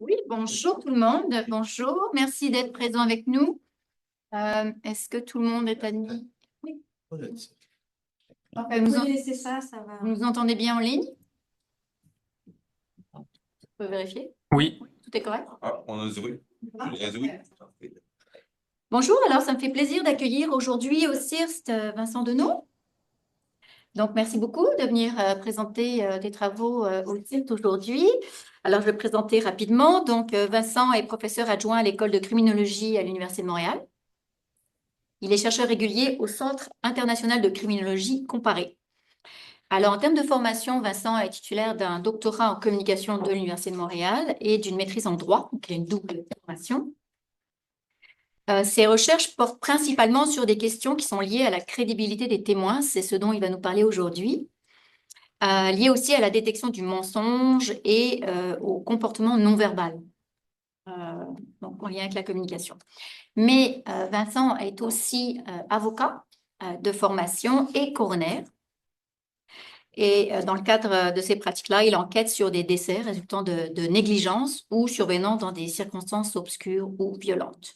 Oui, bonjour tout le monde. Bonjour, merci d'être présent avec nous. Est-ce que tout le monde est admis? Oui. Enfin, Vous pouvez laisser ça va. vous nous entendez bien en ligne? On peut vérifier? Oui. Tout est correct? On a oui. Bonjour, alors ça me fait plaisir d'accueillir aujourd'hui au CIRST Vincent Denot. Donc, merci beaucoup de venir présenter des travaux au CIRST aujourd'hui. Alors, je vais présenter rapidement. Donc, Vincent est professeur adjoint à l'école de criminologie à l'Université de Montréal. Il est chercheur régulier au Centre international de criminologie comparée. Alors, en termes de formation, Vincent est titulaire d'un doctorat en communication de l'Université de Montréal et d'une maîtrise en droit, donc il a une double formation. Ses recherches portent principalement sur des questions qui sont liées à la crédibilité des témoins, c'est ce dont il va nous parler aujourd'hui, liées aussi à la détection du mensonge et au comportement non verbal, donc en lien avec la communication. Mais Vincent est aussi avocat de formation et coroner. Et dans le cadre de ces pratiques-là, il enquête sur des décès résultant de négligence ou survenant dans des circonstances obscures ou violentes.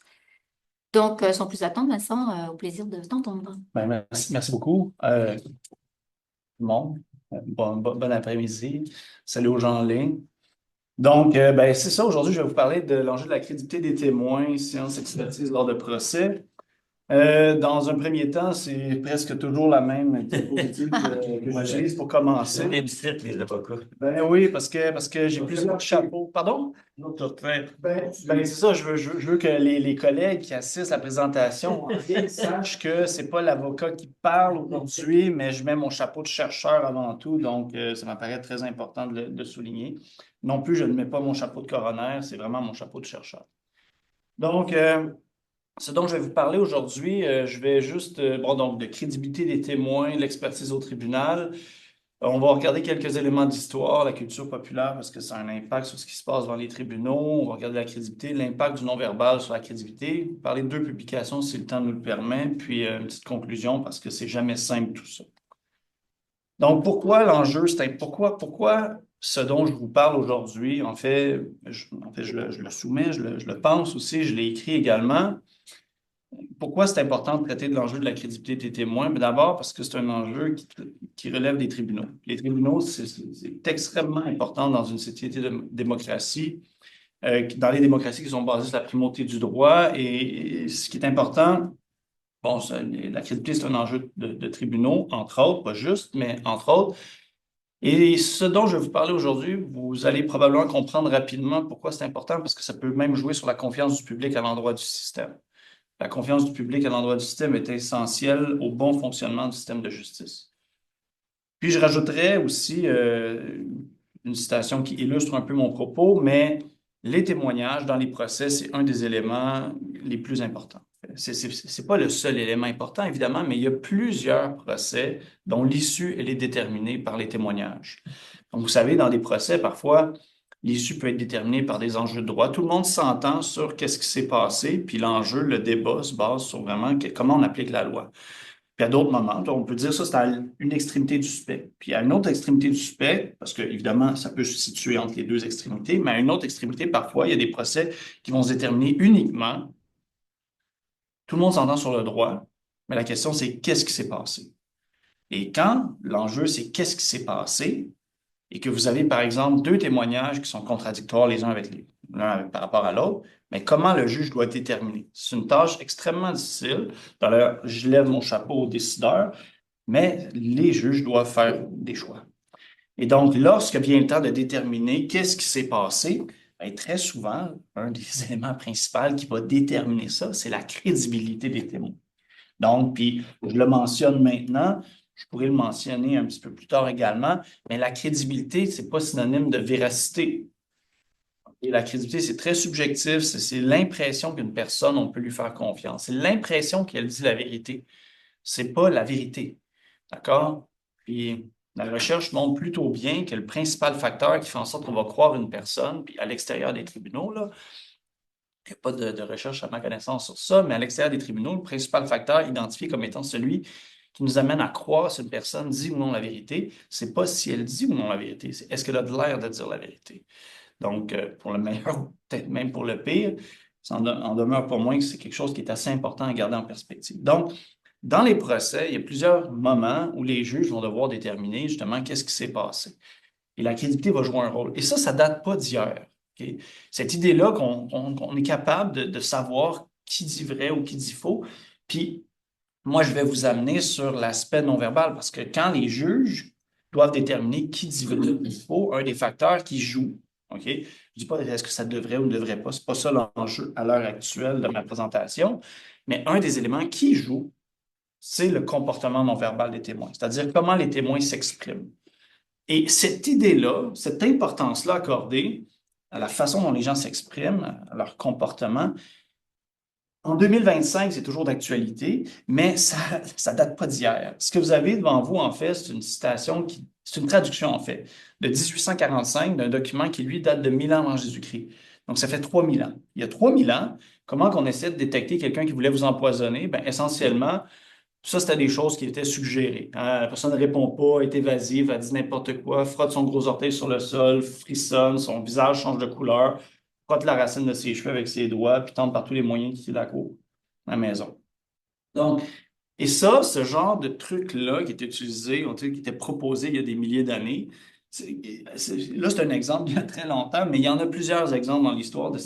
Donc, sans plus attendre, Vincent, au plaisir de t'entendre. Merci beaucoup. Tout le monde, bon après-midi. Salut aux gens en ligne. Donc, c'est ça. Aujourd'hui, je vais vous parler de l'enjeu de la crédibilité des témoins, sciences, expertise lors de procès. Dans un premier temps, c'est presque toujours la même diapositive que j'utilise pour commencer. Les avocats. Ben oui, parce que j'ai plusieurs chapeaux. Pardon? C'est ça, je veux que les collègues qui assistent à la présentation sachent que c'est pas l'avocat qui parle aujourd'hui, mais je mets mon chapeau de chercheur avant tout, donc ça m'apparaît très important de le souligner. Non plus, je ne mets pas mon chapeau de coroner, c'est vraiment mon chapeau de chercheur. Donc, ce dont je vais vous parler aujourd'hui, je vais juste, donc de crédibilité des témoins, l'expertise au tribunal. On va regarder quelques éléments d'histoire, la culture populaire, parce que ça a un impact sur ce qui se passe dans les tribunaux. On va regarder la crédibilité, l'impact du non-verbal sur la crédibilité. Parler de 2 publications si le temps nous le permet, puis une petite conclusion, parce que c'est jamais simple tout ça. Donc, pourquoi l'enjeu, pourquoi ce dont je vous parle aujourd'hui, en fait, je le soumets, je le pense aussi, je l'ai écrit également. Pourquoi c'est important de traiter de l'enjeu de la crédibilité des témoins? Mais d'abord parce que c'est un enjeu qui relève des tribunaux. Les tribunaux, c'est extrêmement important dans une société de démocratie, dans les démocraties qui sont basées sur la primauté du droit. Et ce qui est important, bon, la crédibilité, c'est un enjeu de tribunaux, entre autres, pas juste, mais entre autres. Et ce dont je vais vous parler aujourd'hui, vous allez probablement comprendre rapidement pourquoi c'est important, parce que ça peut même jouer sur la confiance du public à l'endroit du système. La confiance du public à l'endroit du système est essentielle au bon fonctionnement du système de justice. Puis je rajouterais aussi une citation qui illustre un peu mon propos, mais les témoignages dans les procès, c'est un des éléments les plus importants. C'est pas le seul élément important, évidemment, mais il y a plusieurs procès dont l'issue, elle est déterminée par les témoignages. Donc, vous savez, dans des procès, parfois, l'issue peut être déterminée par des enjeux de droit. Tout le monde s'entend sur qu'est-ce qui s'est passé, puis l'enjeu, le débat se base sur vraiment comment on applique la loi. Puis à d'autres moments, on peut dire ça, c'est à une extrémité du spectre. Puis à une autre extrémité du spectre, parce que évidemment, ça peut se situer entre les deux extrémités, mais à une autre extrémité, parfois, il y a des procès qui vont se déterminer uniquement. Tout le monde s'entend sur le droit, mais la question, c'est qu'est-ce qui s'est passé? Et quand l'enjeu, c'est qu'est-ce qui s'est passé, et que vous avez, par exemple, 2 témoignages qui sont contradictoires les uns avec l'un par rapport à l'autre, mais comment le juge doit déterminer? C'est une tâche extrêmement difficile. D'ailleurs, je lève mon chapeau aux décideurs, mais les juges doivent faire des choix. Et donc, lorsque vient le temps de déterminer qu'est-ce qui s'est passé, bien, très souvent, un des éléments principaux qui va déterminer ça, c'est la crédibilité des témoins. Donc, puis je le mentionne maintenant, je pourrais le mentionner un petit peu plus tard également, mais la crédibilité, c'est pas synonyme de véracité. Et la crédibilité, c'est très subjectif, c'est l'impression qu'une personne, on peut lui faire confiance. C'est l'impression qu'elle dit la vérité. C'est pas la vérité. D'accord? Puis la recherche montre plutôt bien que le principal facteur qui fait en sorte qu'on va croire une personne, puis à l'extérieur des tribunaux, là, il n'y a pas de recherche à ma connaissance sur ça, mais à l'extérieur des tribunaux, le principal facteur identifié comme étant celui qui nous amène à croire si une personne dit ou non la vérité, c'est pas si elle dit ou non la vérité, c'est est-ce qu'elle a de l'air de dire la vérité. Donc, pour le meilleur, peut-être même pour le pire, ça en demeure pas moins que c'est quelque chose qui est assez important à garder en perspective. Donc, dans les procès, il y a plusieurs moments où les juges vont devoir déterminer justement qu'est-ce qui s'est passé. Et la crédibilité va jouer un rôle. Et ça date pas d'hier. OK? Cette idée-là qu'on est capable de savoir qui dit vrai ou qui dit faux. Puis, moi, je vais vous amener sur l'aspect non-verbal parce que quand les juges doivent déterminer qui dit vrai ou dit faux, un des facteurs qui joue, OK? Je ne dis pas est-ce que ça devrait ou ne devrait pas, c'est pas ça l'enjeu à l'heure actuelle de ma présentation, mais un des éléments qui joue, c'est le comportement non-verbal des témoins, c'est-à-dire comment les témoins s'expriment. Et cette idée-là, cette importance-là accordée à la façon dont les gens s'expriment, à leur comportement, en 2025, c'est toujours d'actualité, mais ça ne date pas d'hier. Ce que vous avez devant vous, en fait, c'est une citation c'est une traduction, en fait, de 1845 d'un document qui, lui, date de 1000 ans avant Jésus-Christ. Donc, ça fait 3000 ans. Il y a 3000 ans, comment qu'on essaie de détecter quelqu'un qui voulait vous empoisonner? Bien, essentiellement, ça, c'était des choses qui étaient suggérées. Hein. La personne ne répond pas, est évasive, elle dit n'importe quoi, frotte son gros orteil sur le sol, frissonne, son visage change de couleur, frotte la racine de ses cheveux avec ses doigts, puis tente par tous les moyens de quitter la cour, la maison. Donc, et ça, ce genre de truc-là qui est utilisé, qui était proposé il y a des milliers d'années, là, c'est un exemple il y a très longtemps, mais il y en a plusieurs exemples dans l'histoire de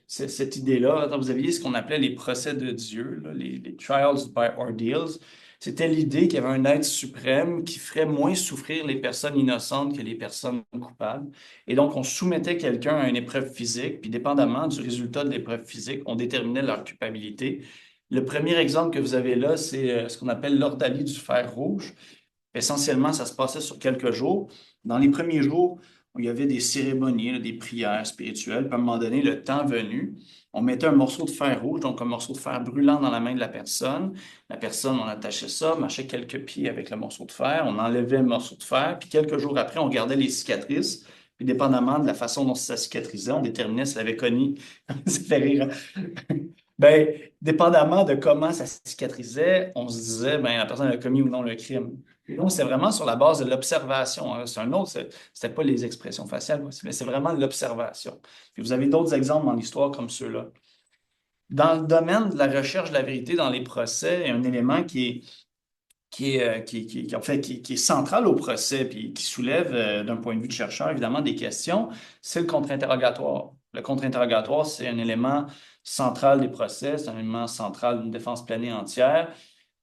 cette idée-là. Vous aviez ce qu'on appelait les procès de Dieu, là, les trials by ordeals. C'était l'idée qu'il y avait un être suprême qui ferait moins souffrir les personnes innocentes que les personnes coupables. Et donc, on soumettait quelqu'un à une épreuve physique, puis dépendamment du résultat de l'épreuve physique, on déterminait leur culpabilité. Le premier exemple que vous avez là, c'est ce qu'on appelle l'ordalie du fer rouge. Essentiellement, ça se passait sur quelques jours. Dans les premiers jours, il y avait des cérémonies, là, des prières spirituelles. Puis à un moment donné, le temps venu, on mettait un morceau de fer rouge, donc un morceau de fer brûlant dans la main de la personne. La personne, on attachait ça, marchait quelques pieds avec le morceau de fer, on enlevait le morceau de fer, puis quelques jours après, on regardait les cicatrices. Puis dépendamment de la façon dont ça cicatrisait, on déterminait si elle avait connu. Ça fait rire. Ben, dépendamment de comment ça cicatrisait, on se disait, ben, la personne a commis ou non le crime. Donc, c'est vraiment sur la base de l'observation. Hein. C'est un autre, c'était pas les expressions faciales, mais c'est vraiment l'observation. Puis vous avez d'autres exemples dans l'histoire comme ceux-là. Dans le domaine de la recherche de la vérité dans les procès, il y a un élément en fait, qui est central au procès, puis qui soulève, d'un point de vue de chercheur, évidemment, des questions, c'est le contre-interrogatoire. Le contre-interrogatoire, c'est un élément central des procès, c'est un élément central d'une défense pleine et entière.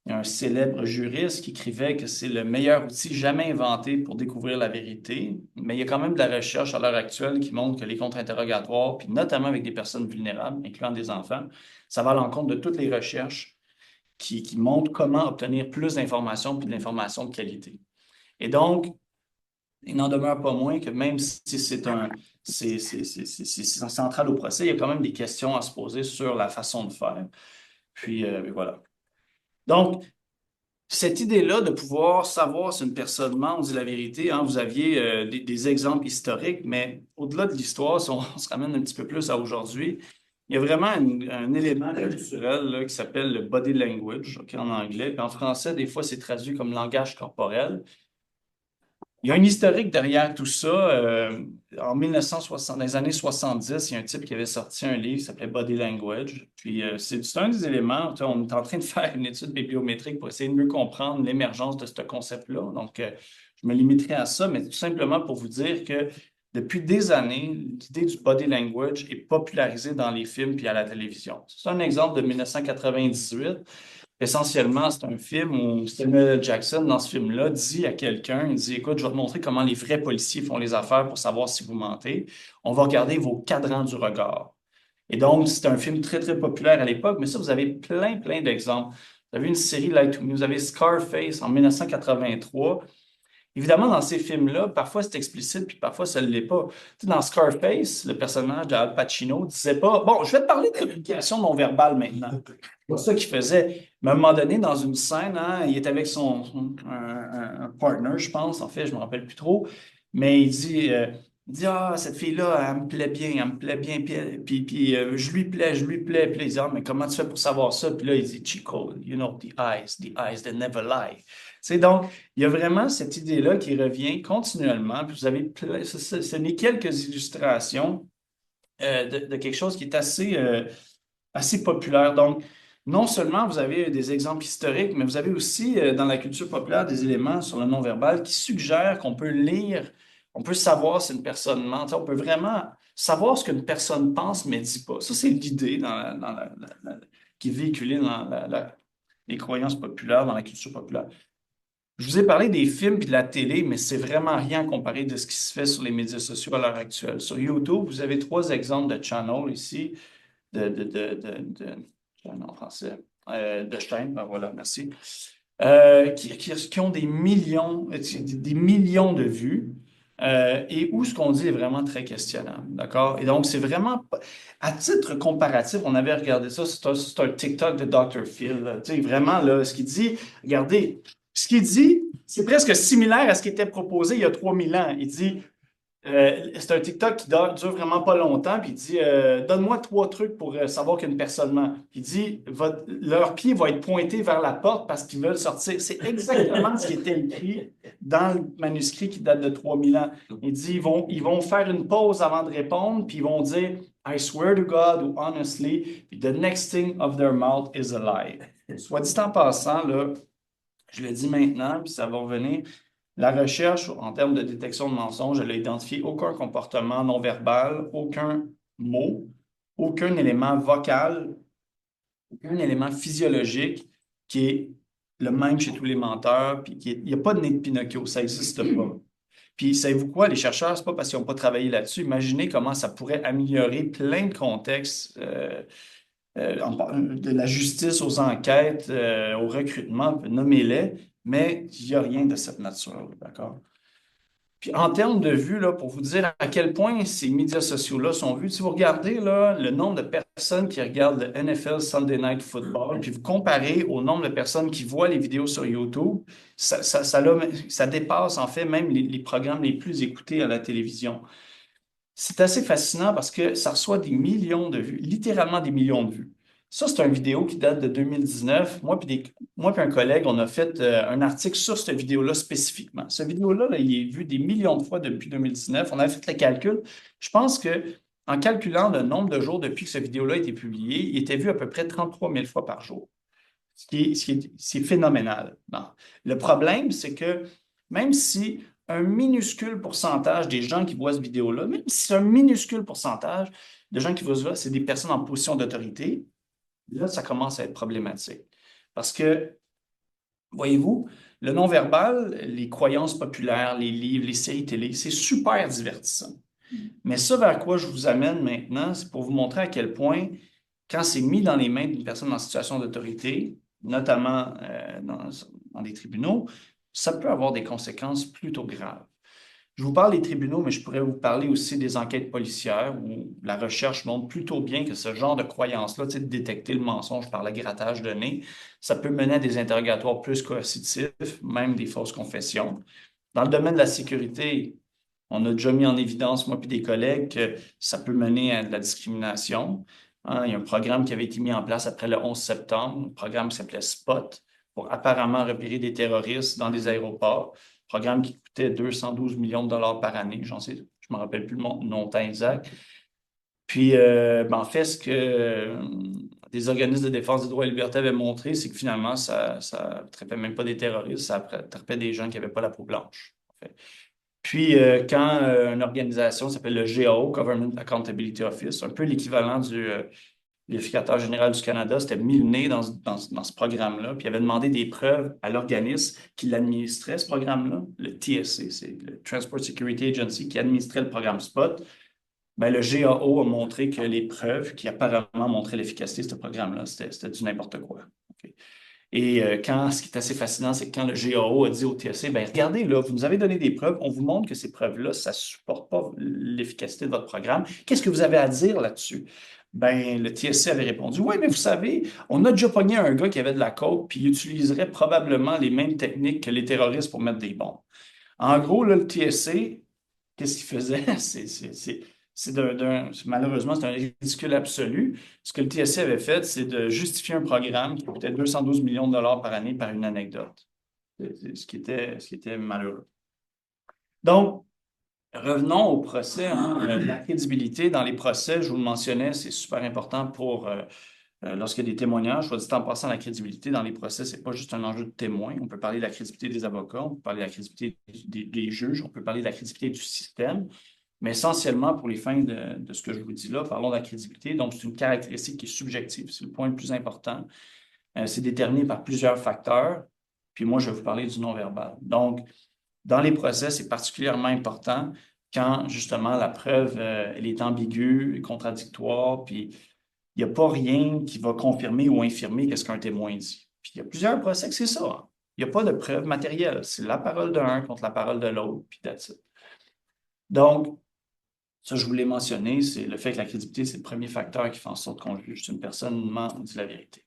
Il y a un célèbre juriste qui écrivait que c'est le meilleur outil jamais inventé pour découvrir la vérité, mais il y a quand même de la recherche à l'heure actuelle qui montre que les contre-interrogatoires, puis notamment avec des personnes vulnérables, incluant des enfants, ça va à l'encontre de toutes les recherches qui montrent comment obtenir plus d'informations, puis de l'information de qualité. Et donc, il n'en demeure pas moins que même si c'est central au procès, il y a quand même des questions à se poser sur la façon de faire. Puis, voilà. Donc, cette idée-là de pouvoir savoir si une personne ment ou dit la vérité, hein, vous aviez des exemples historiques, mais au-delà de l'histoire, si on se ramène un petit peu plus à aujourd'hui, il y a vraiment un élément culturel là, qui s'appelle le body language, okay, en anglais. Puis en français, des fois, c'est traduit comme langage corporel. Il y a un historique derrière tout ça. En 1960, dans les années 70, il y a un type qui avait sorti un livre qui s'appelait Body Language. Puis c'est un des éléments. On est en train de faire une étude bibliométrique pour essayer de mieux comprendre l'émergence de ce concept-là. Donc, je me limiterai à ça, mais tout simplement pour vous dire que depuis des années, l'idée du body language est popularisée dans les films puis à la télévision. C'est un exemple de 1998. Essentiellement, c'est un film où Samuel L. Jackson, dans ce film-là, dit à quelqu'un, il dit, écoute, je vais te montrer comment les vrais policiers font les affaires pour savoir si vous mentez. On va regarder vos cadrans du regard. Et donc, c'est un film très, très populaire à l'époque, mais ça, vous avez plein, plein d'exemples. Vous avez une série, Light to Me, vous avez Scarface en 1983. Évidemment, dans ces films-là, parfois c'est explicite, puis parfois ça ne l'est pas. Tu sais, dans Scarface, le personnage d'Al Pacino ne disait pas, bon, je vais te parler de communication non verbale maintenant. C'est ça qu'il faisait. Mais à un moment donné, dans une scène, hein, il est avec un partner, je pense, en fait, je ne me rappelle plus trop, mais il dit, Il dit, ah, cette fille-là, elle me plaît bien, elle me plaît bien, puis je lui plais, je lui plais. Puis là, il dit, ah, mais comment tu fais pour savoir ça? Puis là, il dit, Chico, you know, the eyes, they never lie. C'est donc, il y a vraiment cette idée-là qui revient continuellement. Puis vous avez ce n'est quelques illustrations de quelque chose qui est assez populaire. Donc, non seulement vous avez des exemples historiques, mais vous avez aussi dans la culture populaire des éléments sur le non-verbal qui suggèrent qu'on peut lire, on peut savoir si une personne ment. Tu sais, on peut vraiment savoir ce qu'une personne pense mais dit pas. Ça, c'est l'idée qui est véhiculée dans les croyances populaires, dans la culture populaire. Je vous ai parlé des films et de la télé, mais c'est vraiment rien comparé de ce qui se fait sur les médias sociaux à l'heure actuelle. Sur YouTube, vous avez trois exemples de channels ici en français, de chaînes, ben voilà, merci, qui ont des millions de vues, et où ce qu'on dit est vraiment très questionnable, d'accord? Et donc, c'est vraiment, à titre comparatif, on avait regardé ça, c'est un TikTok de Dr. Phil, là. Tu sais, vraiment, là, ce qu'il dit, regardez, ce qu'il dit, c'est presque similaire à ce qui était proposé il y a 3000 ans. Il dit, c'est un TikTok qui dure vraiment pas longtemps, puis il dit donne-moi trois trucs pour savoir qu'une personne ment. Il dit leur pied va être pointé vers la porte parce qu'ils veulent sortir. C'est exactement ce qui était écrit dans le manuscrit qui date de 3000 ans. Il dit ils vont faire une pause avant de répondre, puis ils vont dire I swear to God ou honestly, puis the next thing of their mouth is a lie. Soit dit en passant, là, je le dis maintenant, puis ça va revenir. La recherche en termes de détection de mensonges, elle a identifié aucun comportement non verbal, aucun mot, aucun élément vocal, aucun élément physiologique qui est le même chez tous les menteurs, puis il n'y a pas de nez de Pinocchio, ça n'existe pas. Puis, savez-vous quoi, les chercheurs, c'est pas parce qu'ils n'ont pas travaillé là-dessus. Imaginez comment ça pourrait améliorer plein de contextes, de la justice aux enquêtes, au recrutement, nommez-les, mais il n'y a rien de cette nature, d'accord? Puis en termes de vues, là, pour vous dire à quel point ces médias sociaux-là sont vus, si vous regardez là, le nombre de personnes qui regardent le NFL Sunday Night Football, puis vous comparez au nombre de personnes qui voient les vidéos sur YouTube, ça dépasse en fait même les programmes les plus écoutés à la télévision. C'est assez fascinant parce que ça reçoit des millions de vues, littéralement des millions de vues. Ça, c'est une vidéo qui date de 2019. Moi puis un collègue, on a fait un article sur cette vidéo-là spécifiquement. Cette vidéo-là, là, il est vu des millions de fois depuis 2019. On avait fait le calcul. Je pense que en calculant le nombre de jours depuis que cette vidéo-là a été publiée, il était vu à peu près 33 000 fois par jour. C'est phénoménal. Bon. Le problème, c'est que même si un minuscule pourcentage des gens qui voient cette vidéo-là, même si c'est un minuscule pourcentage de gens qui voient ça, c'est des personnes en position d'autorité, là, ça commence à être problématique. Parce que, voyez-vous, le non-verbal, les croyances populaires, les livres, les séries télé, c'est super divertissant. Mais ça vers quoi je vous amène maintenant, c'est pour vous montrer à quel point, quand c'est mis dans les mains d'une personne en situation d'autorité, notamment dans des tribunaux, ça peut avoir des conséquences plutôt graves. Je vous parle des tribunaux, mais je pourrais vous parler aussi des enquêtes policières où la recherche montre plutôt bien que ce genre de croyance-là, tu sais, de détecter le mensonge par le grattage de nez, ça peut mener à des interrogatoires plus coercitifs, même des fausses confessions. Dans le domaine de la sécurité, on a déjà mis en évidence, moi et des collègues, que ça peut mener à de la discrimination. Hein, il y a un programme qui avait été mis en place après le 11 septembre, un programme qui s'appelait SPOT, pour apparemment repérer des terroristes dans des aéroports. Programme qui coûtait 212 millions de dollars par année. Je ne me rappelle plus le montant exact. Puis, en fait, ce que des organismes de défense des droits et libertés avaient montré, c'est que finalement, ça ne traitait même pas des terroristes, ça traitait des gens qui n'avaient pas la peau blanche. En fait. Puis, quand une organisation s'appelle le GAO, Government Accountability Office, un peu l'équivalent du vérificateur général du Canada, s'était mis le nez dans ce programme-là, puis il avait demandé des preuves à l'organisme qui l'administrait, ce programme-là, le TSA, c'est le Transport Security Agency, qui administrait le programme SPOT. Ben, le GAO a montré que les preuves qui apparemment montraient l'efficacité de ce programme-là, c'était du n'importe quoi. Okay. Et ce qui est assez fascinant, c'est que quand le GAO a dit au TSA, ben regardez, là, vous nous avez donné des preuves, on vous montre que ces preuves-là, ça ne supporte pas l'efficacité de votre programme. Qu'est-ce que vous avez à dire là-dessus? Ben, le TSA avait répondu, oui, mais vous savez, on a déjà pogné un gars qui avait de la coke, puis il utiliserait probablement les mêmes techniques que les terroristes pour mettre des bombes. En gros, là, le TSA, qu'est-ce qu'il faisait? Malheureusement, c'est un ridicule absolu. Ce que le TSC avait fait, c'est de justifier un programme qui coûtait 212 millions de dollars par année par une anecdote. Ce qui était malheureux. Donc, revenons au procès. La crédibilité dans les procès, je vous le mentionnais, c'est super important pour lorsqu'il y a des témoignages. Soit dit en passant, la crédibilité dans les procès, c'est pas juste un enjeu de témoin. On peut parler de la crédibilité des avocats, on peut parler de la crédibilité des juges, on peut parler de la crédibilité du système. Mais essentiellement, pour les fins de ce que je vous dis là, parlons de la crédibilité. Donc, c'est une caractéristique qui est subjective. C'est le point le plus important. C'est déterminé par plusieurs facteurs. Puis moi, je vais vous parler du non-verbal. Donc, dans les procès, c'est particulièrement important quand, justement, la preuve, elle est ambiguë, contradictoire, puis il n'y a pas rien qui va confirmer ou infirmer ce qu'un témoin dit. Puis il y a plusieurs procès que c'est ça, hein. Il n'y a pas de preuve matérielle. C'est la parole d'un contre la parole de l'autre, puis that's it. Donc, ça, je voulais mentionner, c'est le fait que la crédibilité, c'est le premier facteur qui fait en sorte qu'on juge si une personne ment ou dit la vérité.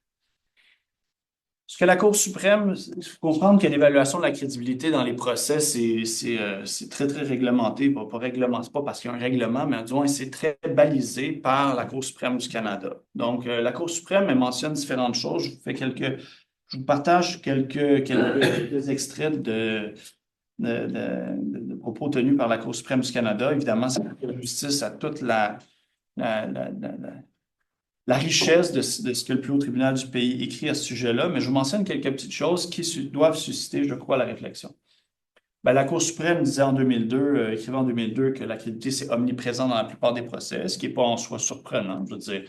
Ce que la Cour suprême, il faut comprendre que l'évaluation de la crédibilité dans les procès, c'est très, très réglementé. Pas réglementé, c'est pas parce qu'il y a un règlement, mais disons, c'est très balisé par la Cour suprême du Canada. Donc, la Cour suprême, elle mentionne différentes choses. Je vous partage quelques extraits de propos tenus par la Cour suprême du Canada. Évidemment, ça fait justice à toute la, la- la- la richesse de ce que le plus haut tribunal du pays écrit à ce sujet-là, mais je vous mentionne quelques petites choses qui doivent susciter, je crois, la réflexion. Ben, la Cour suprême disait en 2002, écrivait en 2002 que la crédibilité, c'est omniprésent dans la plupart des procès, ce qui n'est pas en soi surprenant. Je veux dire,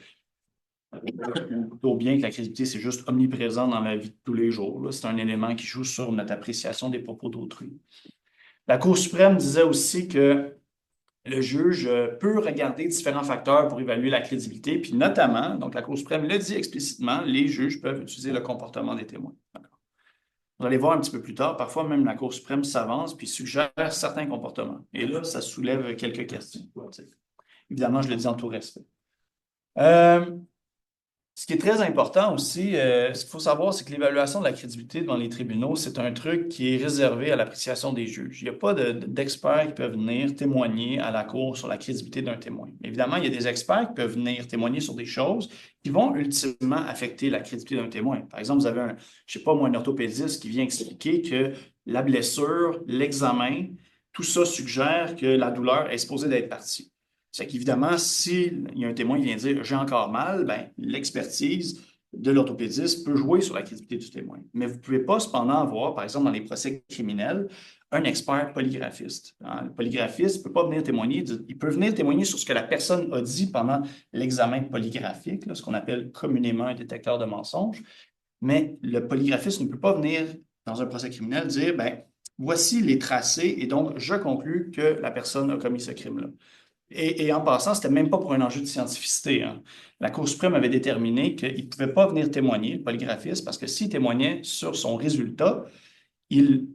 plutôt bien que la crédibilité, c'est juste omniprésent dans la vie de tous les jours, là. C'est un élément qui joue sur notre appréciation des propos d'autrui. La Cour suprême disait aussi que le juge peut regarder différents facteurs pour évaluer la crédibilité, puis notamment, donc la Cour suprême le dit explicitement, les juges peuvent utiliser le comportement des témoins. Vous allez voir un petit peu plus tard, parfois même la Cour suprême s'avance puis suggère certains comportements. Et là, ça soulève quelques questions. Évidemment, je le dis en tout respect. Ce qui est très important aussi, ce qu'il faut savoir, c'est que l'évaluation de la crédibilité devant les tribunaux, c'est un truc qui est réservé à l'appréciation des juges. Il n'y a pas d'experts qui peuvent venir témoigner à la cour sur la crédibilité d'un témoin. Évidemment, il y a des experts qui peuvent venir témoigner sur des choses qui vont ultimement affecter la crédibilité d'un témoin. Par exemple, vous avez je sais pas moi, un orthopédiste qui vient expliquer que la blessure, l'examen, tout ça suggère que la douleur est supposée d'être partie. C'est qu'évidemment, s'il y a un témoin qui vient dire j'ai encore mal, ben, l'expertise de l'orthopédiste peut jouer sur la crédibilité du témoin. Mais vous ne pouvez pas cependant avoir, par exemple, dans les procès criminels, un expert polygraphiste. Le polygraphiste ne peut pas venir témoigner, il peut venir témoigner sur ce que la personne a dit pendant l'examen polygraphique, là, ce qu'on appelle communément un détecteur de mensonges. Mais le polygraphiste ne peut pas venir dans un procès criminel dire ben, voici les tracés et donc je conclus que la personne a commis ce crime-là. Et en passant, ce n'était même pas pour un enjeu de scientificité, hein. La Cour suprême avait déterminé qu'il ne pouvait pas venir témoigner, le polygraphiste, parce que s'il témoignait sur son résultat, il,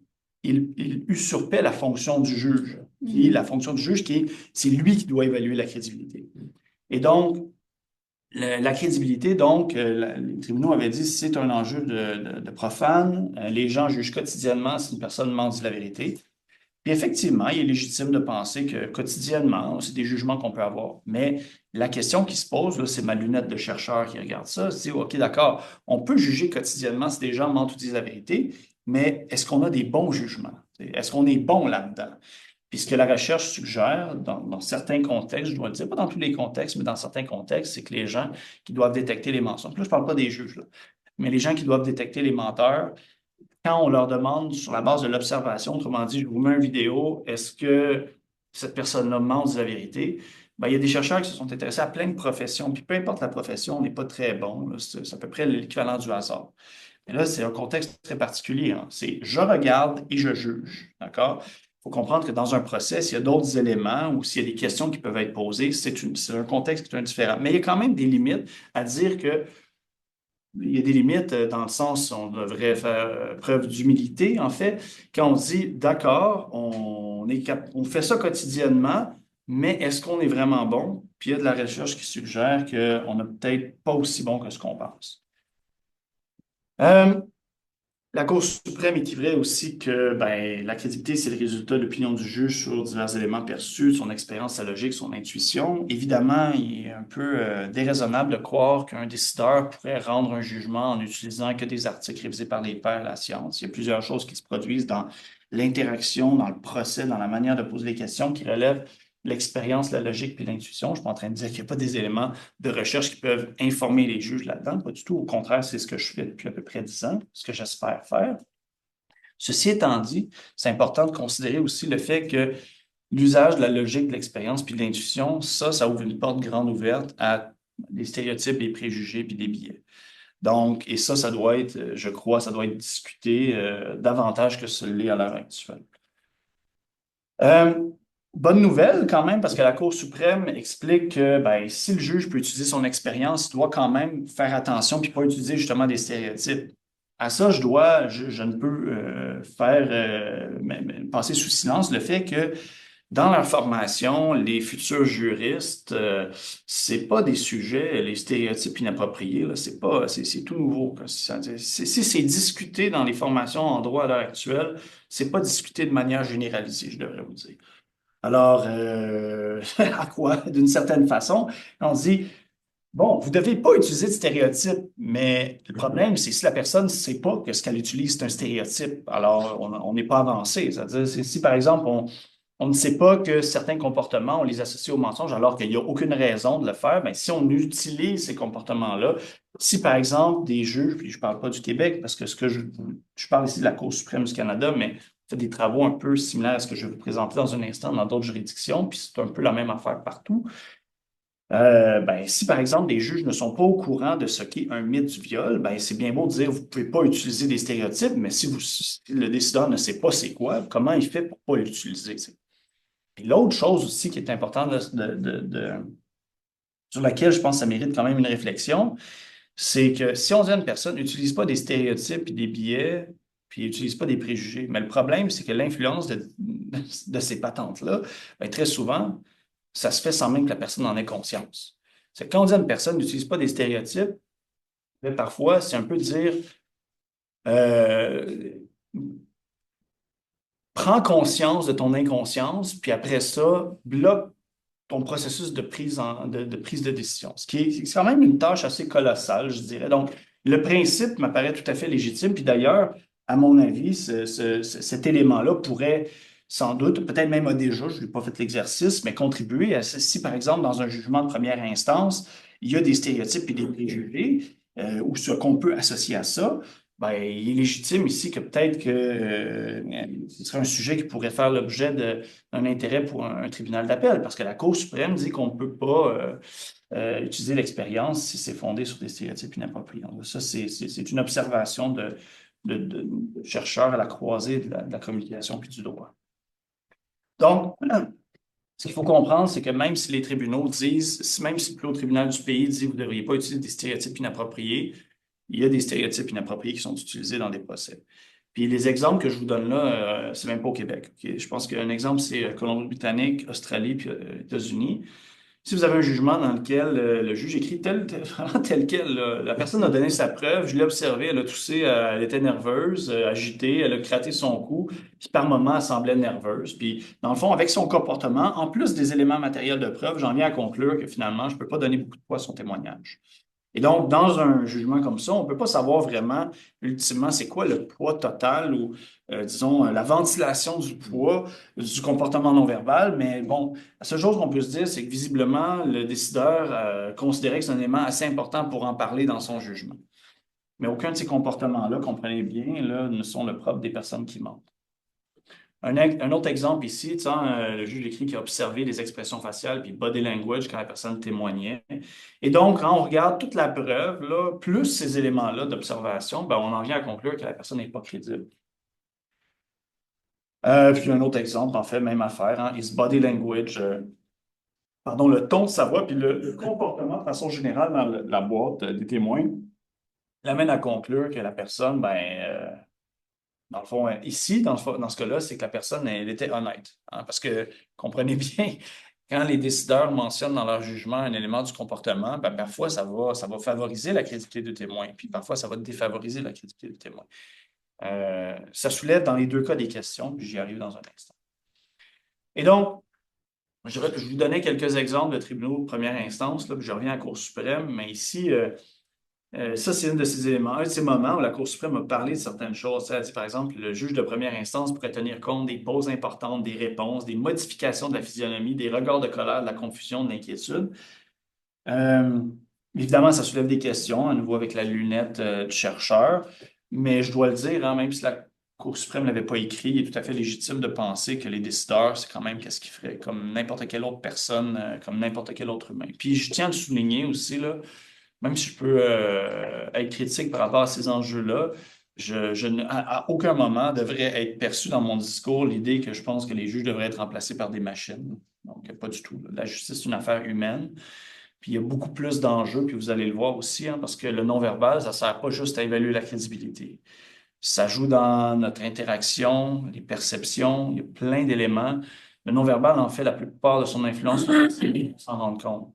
il usurpait la fonction du juge. Puis la fonction du juge, c'est lui qui doit évaluer la crédibilité. Et donc, la crédibilité, donc, les tribunaux avaient dit c'est un enjeu de profane. Les gens jugent quotidiennement si une personne ment dit la vérité. Puis effectivement, il est légitime de penser que quotidiennement, c'est des jugements qu'on peut avoir. Mais la question qui se pose, là, c'est ma lunette de chercheur qui regarde ça, se dit, OK, d'accord, on peut juger quotidiennement si des gens mentent ou disent la vérité, mais est-ce qu'on a des bons jugements? Est-ce qu'on est bon là-dedans? Puis ce que la recherche suggère, dans certains contextes, je dois le dire, pas dans tous les contextes, mais dans certains contextes, c'est que les gens qui doivent détecter les mensonges, là, je ne parle pas des juges, là, mais les gens qui doivent détecter les menteurs, quand on leur demande sur la base de l'observation, autrement dit, je vous mets une vidéo, est-ce que cette personne-là ment ou dit la vérité? Ben, il y a des chercheurs qui se sont intéressés à plein de professions, puis peu importe la profession, on n'est pas très bon, là. C'est à peu près l'équivalent du hasard. Mais là, c'est un contexte très particulier, hein. C'est je regarde et je juge. D'accord? Il faut comprendre que dans un procès, s'il y a d'autres éléments ou s'il y a des questions qui peuvent être posées, c'est un contexte qui est différent. Mais il y a quand même des limites à dire que il y a des limites dans le sens où on devrait faire preuve d'humilité, en fait, quand on dit, d'accord, on fait ça quotidiennement, mais est-ce qu'on est vraiment bon? Puis il y a de la recherche qui suggère qu'on n'est peut-être pas aussi bon que ce qu'on pense. La Cour suprême écrivait aussi que ben, la crédibilité, c'est le résultat de l'opinion du juge sur divers éléments perçus, son expérience, sa logique, son intuition. Évidemment, il est un peu déraisonnable de croire qu'un décideur pourrait rendre un jugement en n'utilisant que des articles révisés par les pairs de la science. Il y a plusieurs choses qui se produisent dans l'interaction, dans le procès, dans la manière de poser les questions qui relèvent l'expérience, la logique puis l'intuition. Je ne suis pas en train de dire qu'il n'y a pas des éléments de recherche qui peuvent informer les juges là-dedans. Pas du tout. Au contraire, c'est ce que je fais depuis à peu près 10 ans, ce que j'espère faire. Ceci étant dit, c'est important de considérer aussi le fait que l'usage de la logique, de l'expérience puis de l'intuition, ça ouvre une porte grande ouverte à des stéréotypes, des préjugés puis des biais. Donc, et ça doit être, je crois, ça doit être discuté davantage que ce l'est à l'heure actuelle. Euh, Bonne nouvelle quand même, parce que la Cour suprême explique que ben, si le juge peut utiliser son expérience, il doit quand même faire attention puis pas utiliser justement des stéréotypes. À ça, je ne peux faire passer sous silence le fait que dans leur formation, les futurs juristes, c'est pas des sujets, les stéréotypes inappropriés, là, c'est tout nouveau, quoi. Si c'est discuté dans les formations en droit à l'heure actuelle, c'est pas discuté de manière généralisée, je devrais vous dire. Alors, à quoi? D'une certaine façon, on se dit, bon, vous ne devez pas utiliser de stéréotypes, mais le problème, c'est si la personne ne sait pas que ce qu'elle utilise, c'est un stéréotype, alors on n'est pas avancé. C'est-à-dire, si par exemple, on ne sait pas que certains comportements, on les associe au mensonge alors qu'il n'y a aucune raison de le faire, bien, si on utilise ces comportements-là, si par exemple des juges, puis je ne parle pas du Québec, parce que je parle ici de la Cour suprême du Canada, mais fait des travaux un peu similaires à ce que je vais vous présenter dans un instant dans d'autres juridictions, puis c'est un peu la même affaire partout. Ben, si par exemple des juges ne sont pas au courant de ce qu'est un mythe du viol, ben, c'est bien beau de dire vous ne pouvez pas utiliser des stéréotypes, mais si le décideur ne sait pas c'est quoi, comment il fait pour ne pas l'utiliser? Puis l'autre chose aussi qui est importante sur laquelle je pense que ça mérite quand même une réflexion, c'est que si on dit à une personne n'utilise pas des stéréotypes et des biais, puis n'utilise pas des préjugés, mais le problème, c'est que l'influence de ces patentes-là, ben, très souvent, ça se fait sans même que la personne en ait conscience. C'est que quand on dit à une personne n'utilise pas des stéréotypes, mais parfois, c'est un peu dire euh, prends conscience de ton inconscience, puis après ça, bloque ton processus de prise de décision. C'est quand même une tâche assez colossale, je dirais. Donc, le principe m'apparaît tout à fait légitime. Puis d'ailleurs, à mon avis, cet élément-là pourrait sans doute, peut-être même a déjà, je n'ai pas fait l'exercice, mais contribuer à si, par exemple, dans un jugement de première instance, il y a des stéréotypes et des préjugés, ou ce qu'on peut associer à ça, ben, il est légitime ici que peut-être que ce serait un sujet qui pourrait faire l'objet d'un intérêt pour un tribunal d'appel, parce que la Cour suprême dit qu'on ne peut pas utiliser l'expérience si c'est fondé sur des stéréotypes inappropriés. Donc, ça, c'est une observation de chercheurs à la croisée de la communication puis du droit. Donc, ce qu'il faut comprendre, c'est que même si les tribunaux disent, même si le plus haut tribunal du pays dit que vous ne devriez pas utiliser des stéréotypes inappropriés, il y a des stéréotypes inappropriés qui sont utilisés dans des procès. Puis les exemples que je vous donne là, c'est même pas au Québec. Ok? Je pense qu'un exemple, c'est Colombie-Britannique, Australie, puis États-Unis. Si vous avez un jugement dans lequel le juge écrit vraiment tel quel, là, la personne a donné sa preuve, je l'ai observée, elle a toussé, elle était nerveuse, agitée, elle a gratté son cou, puis par moments, elle semblait nerveuse. Puis, dans le fond, avec son comportement, en plus des éléments matériels de preuve, j'en viens à conclure que finalement, je ne peux pas donner beaucoup de poids à son témoignage. Et donc, dans un jugement comme ça, on ne peut pas savoir vraiment, ultimement, c'est quoi le poids total ou, disons, la ventilation du poids du comportement non verbal. Mais bon, la seule chose qu'on peut se dire, c'est que visiblement, le décideur considérait que c'est un élément assez important pour en parler dans son jugement. Mais aucun de ces comportements-là, comprenez bien, là, ne sont le propre des personnes qui mentent. Un autre exemple ici, tu sais, le juge écrit qu'il a observé les expressions faciales puis body language quand la personne témoignait. Et donc, quand on regarde toute la preuve, là, plus ces éléments-là d'observation, ben, on en vient à conclure que la personne n'est pas crédible. Puis un autre exemple, en fait, même affaire, hein, is body language, pardon, le ton de sa voix, puis le comportement de façon générale dans la boîte des témoins l'amène à conclure que la personne, ben, dans le fond, ici, dans ce cas-là, c'est que la personne, elle était honnête. Hein, parce que, comprenez bien, quand les décideurs mentionnent dans leur jugement un élément du comportement, ben, parfois, ça va favoriser la crédibilité du témoin, puis parfois, ça va défavoriser la crédibilité du témoin. Ça soulève dans les deux cas des questions, puis j'y arrive dans un instant. Et donc, je vous donnais quelques exemples de tribunaux de première instance, là, puis je reviens à la Cour suprême, mais ici, ça, c'est un de ces éléments, un de ces moments où la Cour suprême a parlé de certaines choses. Elle a dit, par exemple, le juge de première instance pourrait tenir compte des pauses importantes, des réponses, des modifications de la physionomie, des regards de colère, de la confusion, de l'inquiétude. Euh, Évidemment, ça soulève des questions, à nouveau avec la lunette du chercheur, mais je dois le dire, hein, même si la Cour suprême ne l'avait pas écrit, il est tout à fait légitime de penser que les décideurs, c'est quand même qu'est-ce qu'ils feraient, comme n'importe quelle autre personne, comme n'importe quel autre humain. Puis je tiens à le souligner aussi, là, même si je peux être critique par rapport à ces enjeux-là, à aucun moment devrait être perçu dans mon discours l'idée que je pense que les juges devraient être remplacés par des machines. Donc, pas du tout. La justice, c'est une affaire humaine. Puis il y a beaucoup plus d'enjeux, puis vous allez le voir aussi, hein, parce que le non-verbal, ça ne sert pas juste à évaluer la crédibilité. Ça joue dans notre interaction, les perceptions, il y a plein d'éléments. Le non-verbal en fait la plupart de son influence sur on s'en rend compte.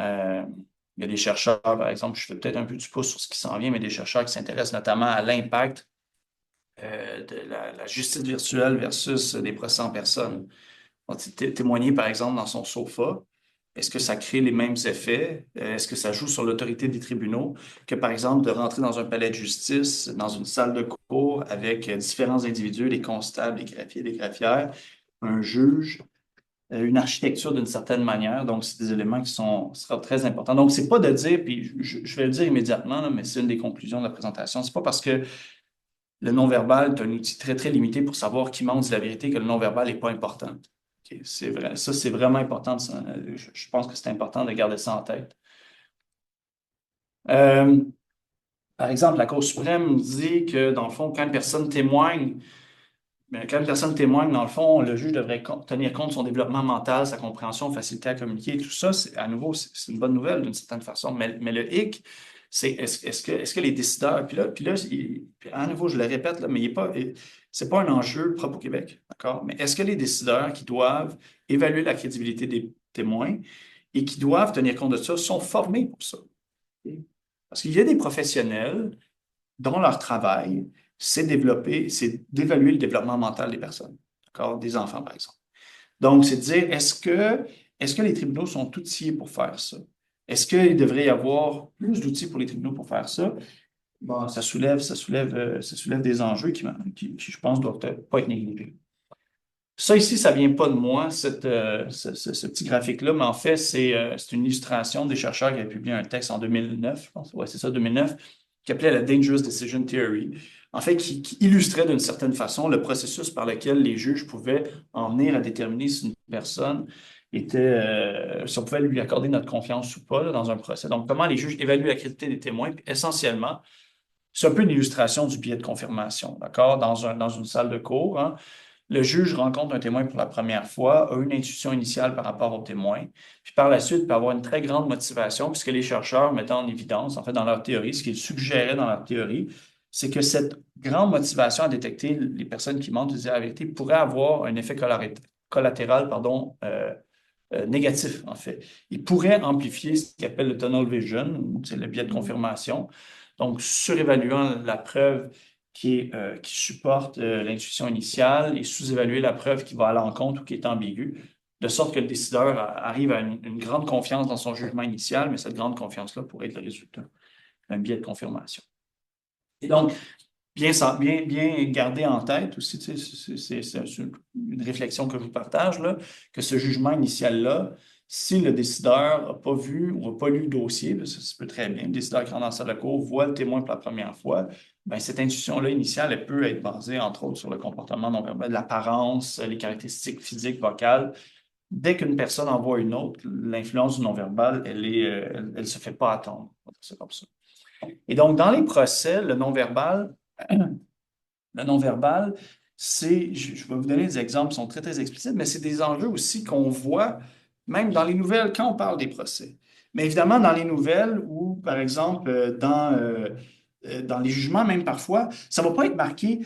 Euh, il y a des chercheurs, par exemple, je fais peut-être un peu du pouce sur ce qui s'en vient, mais des chercheurs qui s'intéressent notamment à l'impact de la justice virtuelle versus des procès en personne. On témoigner, par exemple, dans son sofa, est-ce que ça crée les mêmes effets? Est-ce que ça joue sur l'autorité des tribunaux que, par exemple, de rentrer dans un palais de justice, dans une salle de cour avec différents individus, des constables, des greffiers, des greffières, un juge, une architecture d'une certaine manière. Donc, c'est des éléments qui sera très importants. Donc, c'est pas de dire, puis je vais le dire immédiatement, là, mais c'est une des conclusions de la présentation, c'est pas parce que le non-verbal est un outil très, très limité pour savoir qui ment dit la vérité que le non-verbal n'est pas important. OK, c'est vrai. Ça, c'est vraiment important. Je pense que c'est important de garder ça en tête. Euh, Par exemple, la Cour suprême dit que, dans le fond, quand une personne témoigne, dans le fond, le juge devrait tenir compte de son développement mental, sa compréhension, facilité à communiquer. Tout ça, à nouveau, c'est une bonne nouvelle d'une certaine façon. Mais le hic, c'est est-ce que les décideurs, puis à nouveau, je le répète, là, mais c'est pas un enjeu propre au Québec, d'accord? Mais est-ce que les décideurs qui doivent évaluer la crédibilité des témoins et qui doivent tenir compte de ça sont formés pour ça? Parce qu'il y a des professionnels dont leur travail, c'est d'évaluer le développement mental des personnes, d'accord? Des enfants, par exemple. Donc, c'est de dire, est-ce que les tribunaux sont outillés pour faire ça? Est-ce qu'il devrait y avoir plus d'outils pour les tribunaux pour faire ça? Bon, ça soulève des enjeux qui, je pense, doivent pas être négligés. Ça ici, ça vient pas de moi, ce petit graphique-là, mais en fait, c'est une illustration des chercheurs qui avaient publié un texte en 2009, je pense. Ouais, c'est ça, 2009, qui appelait la Dangerous Decision Theory. En fait, qui illustrait d'une certaine façon le processus par lequel les juges pouvaient en venir à déterminer si une personne si on pouvait lui accorder notre confiance ou pas là, dans un procès. Donc, comment les juges évaluent la crédibilité des témoins. Puis, essentiellement, c'est un peu une illustration du biais de confirmation, d'accord? Dans une salle de cours, hein. Le juge rencontre un témoin pour la première fois, a une intuition initiale par rapport au témoin, puis par la suite peut avoir une très grande motivation, puisque les chercheurs mettent en évidence, en fait, dans leur théorie, ce qu'ils suggéraient dans leur théorie, c'est que cette grande motivation à détecter les personnes qui mentent ou disent la vérité pourrait avoir un effet collatéral, pardon, négatif, en fait. Il pourrait amplifier ce qu'il appelle le tunnel vision, c'est le biais de confirmation, donc surévaluant la preuve qui supporte l'intuition initiale et sous-évaluer la preuve qui va à l'encontre ou qui est ambiguë, de sorte que le décideur arrive à une grande confiance dans son jugement initial, mais cette grande confiance-là pourrait être le résultat d'un biais de confirmation. Et donc, bien garder en tête aussi, tu sais, c'est une réflexion que je vous partage, là, que ce jugement initial-là, si le décideur n'a pas vu ou n'a pas lu le dossier, parce que ça se peut très bien, le décideur qui rentre dans la salle de cour voit le témoin pour la première fois, ben, cette intuition-là initiale, elle peut être basée, entre autres, sur le comportement non-verbal, l'apparence, les caractéristiques physiques, vocales. Dès qu'une personne en voit une autre, l'influence du non-verbal, elle se fait pas attendre. C'est comme ça. Et donc, dans les procès, le non-verbal, je vais vous donner des exemples qui sont très, très explicites, mais c'est des enjeux aussi qu'on voit même dans les nouvelles quand on parle des procès. Mais évidemment, dans les nouvelles ou, par exemple, dans les jugements, même parfois, ça ne va pas être marqué.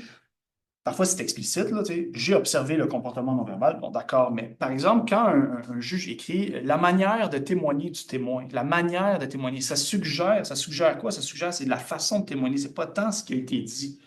Parfois, c'est explicite, là, tu sais, j'ai observé le comportement non-verbal. Bon, d'accord, mais par exemple, quand un juge écrit la manière de témoigner du témoin, la manière de témoigner, ça suggère quoi? Ça suggère, c'est de la façon de témoigner, c'est pas tant ce qui a été dit.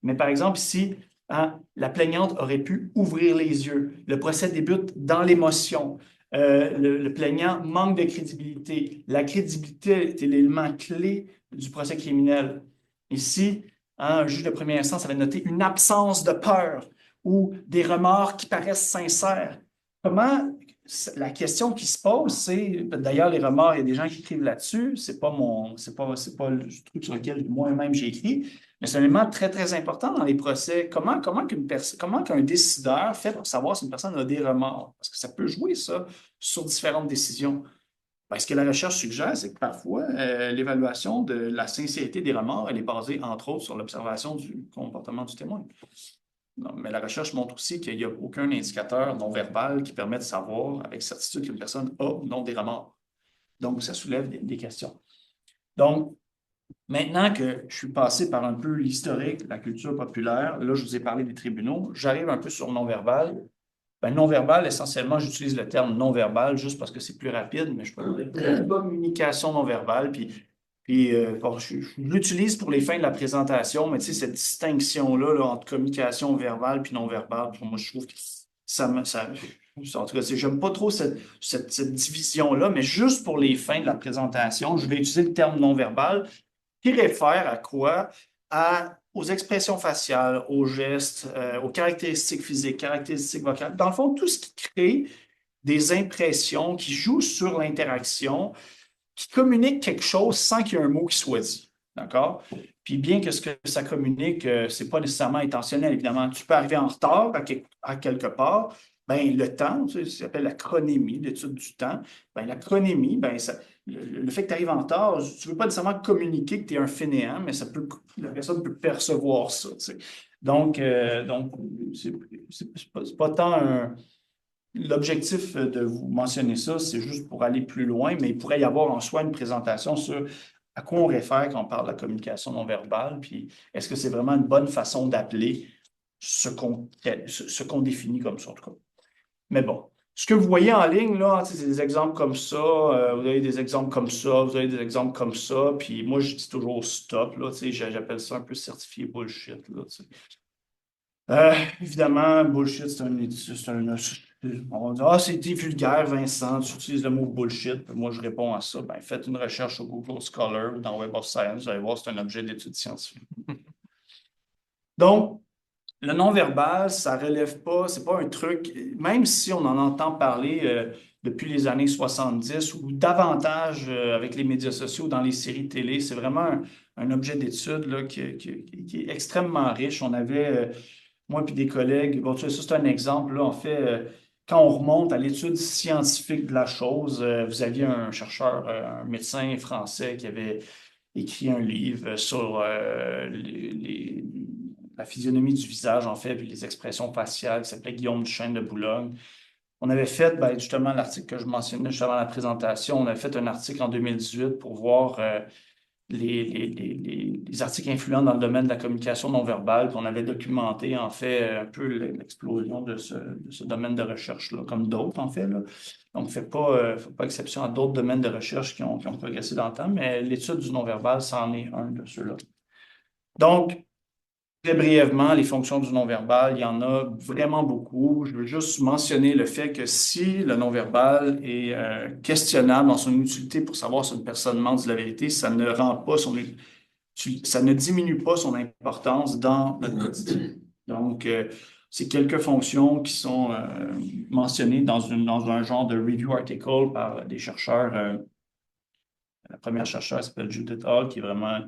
Mais par exemple, ici, hein, la plaignante aurait pu ouvrir les yeux. Le procès débute dans l'émotion. Le plaignant manque de crédibilité. La crédibilité est l'élément clé du procès criminel. Ici, hein, un juge de première instance avait noté une absence de peur ou des remords qui paraissent sincères. Comment la question qui se pose, c'est, d'ailleurs, les remords, il y a des gens qui écrivent là-dessus, c'est pas le truc sur lequel moi-même j'ai écrit, mais c'est un élément très, très important dans les procès. Comment qu'un décideur fait pour savoir si une personne a des remords? Parce que ça peut jouer, ça, sur différentes décisions. Ben, ce que la recherche suggère, c'est que parfois, l'évaluation de la sincérité des remords, elle est basée, entre autres, sur l'observation du comportement du témoin. Non, mais la recherche montre aussi qu'il n'y a aucun indicateur non verbal qui permet de savoir avec certitude qu'une personne a ou non des remords. Donc, ça soulève des questions. Donc, maintenant que je suis passé par un peu l'historique, la culture populaire, là, je vous ai parlé des tribunaux, j'arrive un peu sur non-verbal. Ben, non-verbal, essentiellement, j'utilise le terme non-verbal juste parce que c'est plus rapide, mais je peux dire communication non-verbale. Bon, je l'utilise pour les fins de la présentation, mais tu sais, cette distinction-là là, entre communication verbale puis non-verbale, pour moi, je trouve que en tout cas, j'aime pas trop cette division-là, mais juste pour les fins de la présentation, je vais utiliser le terme non-verbal qui réfère à quoi? Aux expressions faciales, aux gestes, aux caractéristiques physiques, caractéristiques vocales. Dans le fond, tout ce qui crée des impressions, qui joue sur l'interaction, qui communique quelque chose sans qu'il y ait un mot qui soit dit. D'accord? Puis bien que ce que ça communique, ce n'est pas nécessairement intentionnel, évidemment. Tu peux arriver en retard à quelque part. Ben, le temps, tu sais, ça s'appelle la chronémie, l'étude du temps. Ben, la chronémie, ben, le fait que tu arrives en retard, tu ne veux pas nécessairement communiquer que tu es un fainéant, mais la personne peut percevoir ça. Tu sais. Donc c'est pas tant l'objectif de vous mentionner ça, c'est juste pour aller plus loin, mais il pourrait y avoir en soi une présentation sur à quoi on réfère quand on parle de la communication non verbale, puis est-ce que c'est vraiment une bonne façon d'appeler ce qu'on définit comme ça, en tout cas. Mais bon, ce que vous voyez en ligne, là, c'est des exemples comme ça, vous avez des exemples comme ça, vous avez des exemples comme ça, puis moi, je dis toujours stop, là, j'appelle ça un peu certifié bullshit, là, tu sais. Évidemment, bullshit, on va dire, ah, c'était vulgaire, Vincent, tu utilises le mot bullshit. Puis moi, je réponds à ça. Ben, faites une recherche au Google Scholar ou dans Web of Science, vous allez voir, c'est un objet d'étude scientifique. Donc, le non-verbal, ça relève pas, c'est pas un truc, même si on en entend parler depuis les années 70 ou davantage avec les médias sociaux, dans les séries télé, c'est vraiment un objet d'étude là, qui est extrêmement riche. On avait moi puis des collègues, bon, tu sais, ça c'est un exemple, là, en fait, quand on remonte à l'étude scientifique de la chose, vous aviez un chercheur, un médecin français qui avait écrit un livre sur la physionomie du visage, en fait, puis les expressions faciales, qui s'appelait Guillaume Duchesne de Boulogne. On avait fait, ben, justement, l'article que je mentionnais juste avant la présentation, on avait fait un article en 2018 pour voir les articles influents dans le domaine de la communication non verbale, qu'on avait documenté en fait un peu l'explosion de ce domaine de recherche-là, comme d'autres en fait. Là. Donc, fait pas exception à d'autres domaines de recherche qui ont progressé dans le temps, mais l'étude du non-verbal, c'en est un de ceux-là. Donc, très brièvement, les fonctions du non-verbal, il y en a vraiment beaucoup. Je veux juste mentionner le fait que si le non-verbal est questionnable dans son utilité pour savoir si une personne ment de la vérité, ça ne rend pas ça ne diminue pas son importance dans notre quotidien. Donc, c'est quelques fonctions qui sont mentionnées dans un genre de review article par des chercheurs. La première chercheure s'appelle Judith Hall, qui est vraiment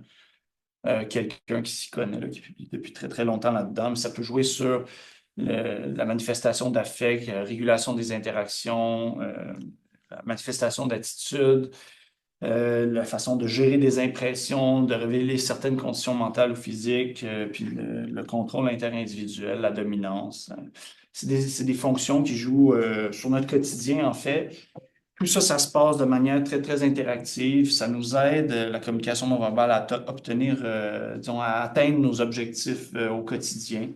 quelqu'un qui s'y connaît, là, qui publie depuis très, très longtemps là-dedans, mais ça peut jouer sur la manifestation d'affect, la régulation des interactions, la manifestation d'attitude, la façon de gérer des impressions, de révéler certaines conditions mentales ou physiques, puis le contrôle interindividuel, la dominance. C'est des fonctions qui jouent sur notre quotidien, en fait. Tout ça, ça se passe de manière très, très interactive. Ça nous aide, la communication non verbale, à obtenir, disons, à atteindre nos objectifs au quotidien.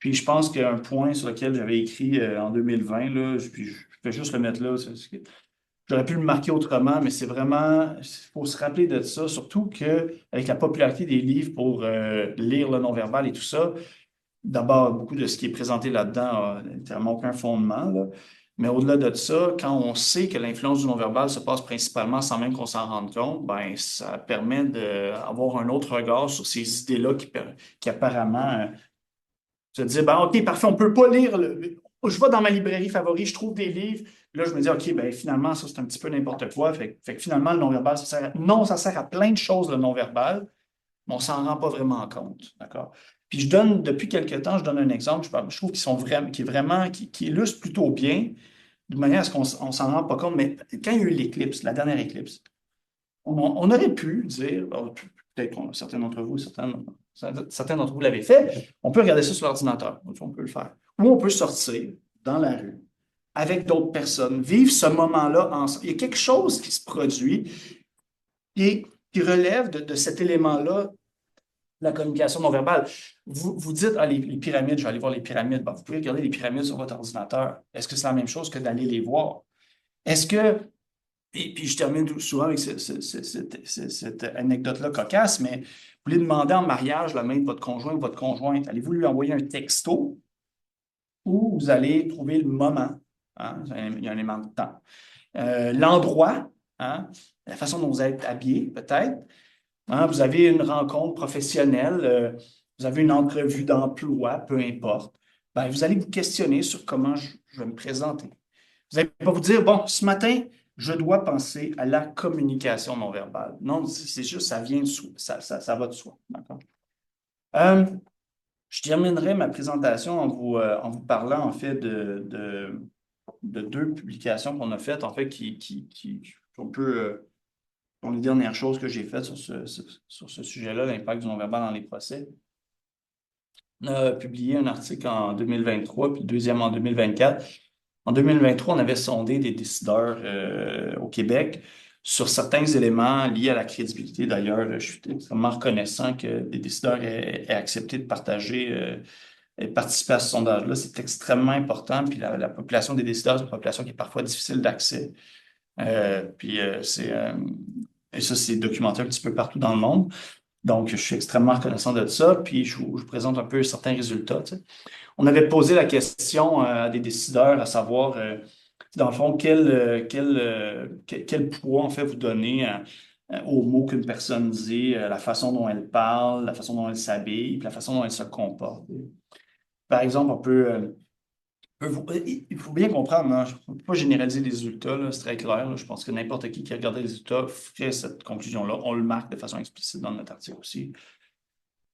Puis je pense qu'un point sur lequel j'avais écrit en 2020, là, puis je vais juste le mettre là, je J'aurais pu le marquer autrement, mais c'est vraiment, il faut se rappeler de ça, surtout qu'avec la popularité des livres pour lire le non-verbal et tout ça, d'abord, beaucoup de ce qui est présenté là-dedans n'a littéralement aucun fondement, là. Mais au-delà de ça, quand on sait que l'influence du non-verbal se passe principalement sans même qu'on s'en rende compte, ben, ça permet d'avoir un autre regard sur ces idées-là qui apparemment se dire, ben, OK, parfait, on peut pas lire. Je vais dans ma librairie favorite, je trouve des livres. Là, je me dis, OK, ben, finalement, ça, c'est un petit peu n'importe quoi. Fait que finalement, le non-verbal, non, ça sert à plein de choses, le non-verbal, mais on s'en rend pas vraiment compte. D'accord? Puis depuis quelques temps, je donne un exemple, je trouve qui illustre plutôt bien, de manière à ce qu'on s'en rend pas compte, mais quand il y a eu l'éclipse, la dernière éclipse, on aurait pu dire, peut-être que certains d'entre vous, certains d'entre vous l'avaient fait, on peut regarder ça sur l'ordinateur, on peut le faire. Ou on peut sortir dans la rue avec d'autres personnes, vivre ce moment-là ensemble. Il y a quelque chose qui se produit qui relève de cet élément-là, la communication non verbale. Vous dites, ah, les pyramides, je vais aller voir les pyramides. Ben, vous pouvez regarder les pyramides sur votre ordinateur. Est-ce que c'est la même chose que d'aller les voir? Est-ce que et puis, je termine souvent avec cette anecdote-là cocasse, mais vous voulez demander en mariage la main de votre conjoint ou votre conjointe. Allez-vous lui envoyer un texto ou vous allez trouver le moment? Hein? Il y a un élément de temps. L'endroit, hein? La façon dont vous êtes habillé, peut-être. Hein? Vous avez une rencontre professionnelle, vous avez une entrevue d'emploi, peu importe. Ben, vous allez vous questionner sur comment je vais me présenter. Vous n'allez pas vous dire, bon, ce matin, je dois penser à la communication non verbale. Non, c'est juste, ça vient de soi, ça va de soi. D'accord? Euh, je terminerai ma présentation en vous parlant, en fait, de deux publications qu'on a faites, en fait, sont un peu sont les dernières choses que j'ai faites sur ce sujet-là, l'impact du non-verbal dans les procès. On a publié un article en 2023, puis le deuxième en 2024. En 2023, on avait sondé des décideurs au Québec sur certains éléments liés à la crédibilité. D'ailleurs, je suis extrêmement reconnaissant que des décideurs aient accepté de partager et de participer à ce sondage-là. C'est extrêmement important. Puis la population des décideurs, c'est une population qui est parfois difficile d'accès. Et ça, c'est documenté un petit peu partout dans le monde. Donc, je suis extrêmement reconnaissant de ça. Puis, je vous présente un peu certains résultats. Tu sais. On avait posé la question à des décideurs, à savoir, dans le fond, quel poids, en fait, vous donnez aux mots qu'une personne dit, la façon dont elle parle, la façon dont elle s'habille, puis la façon dont elle se comporte. Par exemple, il faut bien comprendre, hein, je ne peux pas généraliser les résultats, là, c'est très clair. Là. Je pense que n'importe qui regardait les résultats ferait cette conclusion-là. On le marque de façon explicite dans notre article aussi.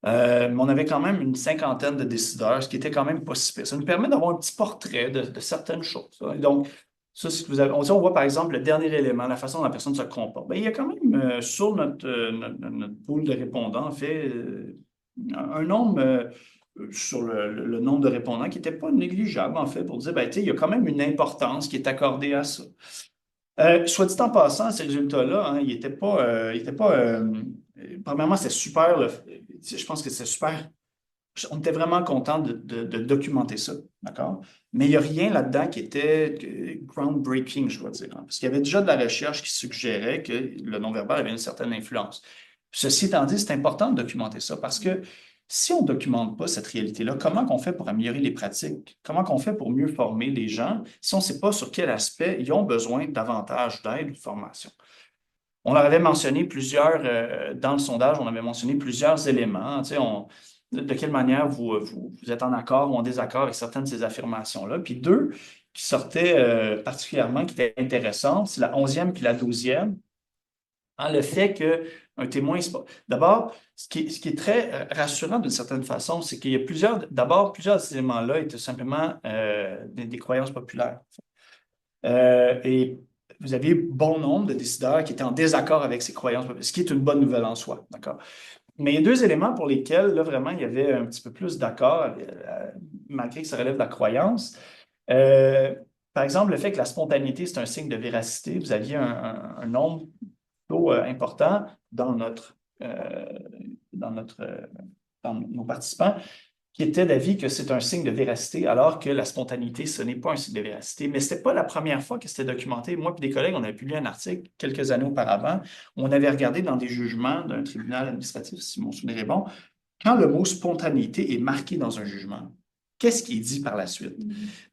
Mais on avait quand même une cinquantaine de décideurs, ce qui était quand même pas si pire. Ça nous permet d'avoir un petit portrait de certaines choses. Hein. Donc, ça, si vous avez, on voit par exemple le dernier élément, la façon dont la personne se comporte. Bien, il y a quand même sur notre pool de répondants, en fait, un nombre sur le nombre de répondants qui n'était pas négligeable, en fait, pour dire, ben, tu sais, il y a quand même une importance qui est accordée à ça. Soit dit en passant, ces résultats-là, hein, ils n'étaient pas. Premièrement, c'est super. Je pense que c'est super. On était vraiment content de documenter ça, d'accord? Mais il n'y a rien là-dedans qui était groundbreaking, je dois dire, hein, parce qu'il y avait déjà de la recherche qui suggérait que le non-verbal avait une certaine influence. Ceci étant dit, c'est important de documenter ça parce que si on ne documente pas cette réalité-là, comment qu'on fait pour améliorer les pratiques? Comment qu'on fait pour mieux former les gens si on ne sait pas sur quel aspect ils ont besoin davantage d'aide ou de formation? On leur avait mentionné dans le sondage, on avait mentionné plusieurs éléments. Tu sais, de quelle manière vous êtes en accord ou en désaccord avec certaines de ces affirmations-là. Puis deux qui sortaient particulièrement, qui étaient intéressantes, c'est la 11e puis la 12e. Hein, le fait qu'un témoin... D'abord, ce qui est très rassurant d'une certaine façon, c'est qu'il y a plusieurs de ces éléments-là étaient simplement des croyances populaires. Et vous aviez bon nombre de décideurs qui étaient en désaccord avec ces croyances, ce qui est une bonne nouvelle en soi, d'accord? Mais il y a deux éléments pour lesquels, là, vraiment, il y avait un petit peu plus d'accord, malgré que ça relève de la croyance. Euh, Par exemple, le fait que la spontanéité, c'est un signe de véracité. Vous aviez un nombre plutôt important dans nos participants qui était d'avis que c'est un signe de véracité, alors que la spontanéité, ce n'est pas un signe de véracité. Mais ce n'était pas la première fois que c'était documenté. Moi et des collègues, on avait publié un article quelques années auparavant où on avait regardé dans des jugements d'un tribunal administratif, si mon souvenir est bon, quand le mot spontanéité est marqué dans un jugement, qu'est-ce qui est dit par la suite?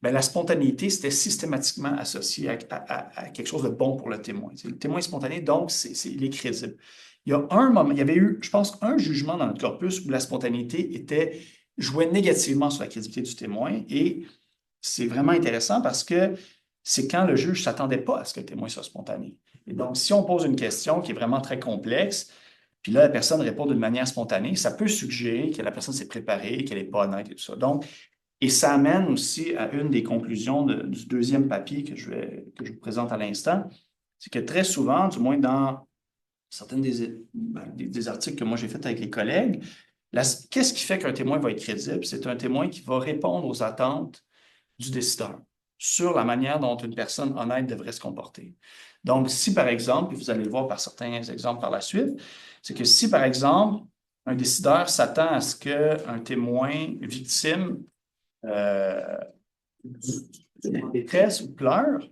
Bien, la spontanéité, c'était systématiquement associé à quelque chose de bon pour le témoin. Le témoin est spontané, donc il est crédible. Il y a un moment, il y avait eu, je pense, un jugement dans notre corpus où la spontanéité jouait négativement sur la crédibilité du témoin, et c'est vraiment intéressant parce que c'est quand le juge ne s'attendait pas à ce que le témoin soit spontané. Et donc, si on pose une question qui est vraiment très complexe, puis là, la personne répond d'une manière spontanée, ça peut suggérer que la personne s'est préparée, qu'elle n'est pas honnête et tout ça. Donc, et ça amène aussi à une des conclusions du deuxième papier que je vous présente à l'instant, c'est que très souvent, du moins dans certains des articles que moi j'ai faits avec les collègues, qu'est-ce qui fait qu'un témoin va être crédible? C'est un témoin qui va répondre aux attentes du décideur sur la manière dont une personne honnête devrait se comporter. Donc, si par exemple, et vous allez le voir par certains exemples par la suite, c'est que si par exemple, un décideur s'attend à ce qu'un témoin victime en détresse ou pleure,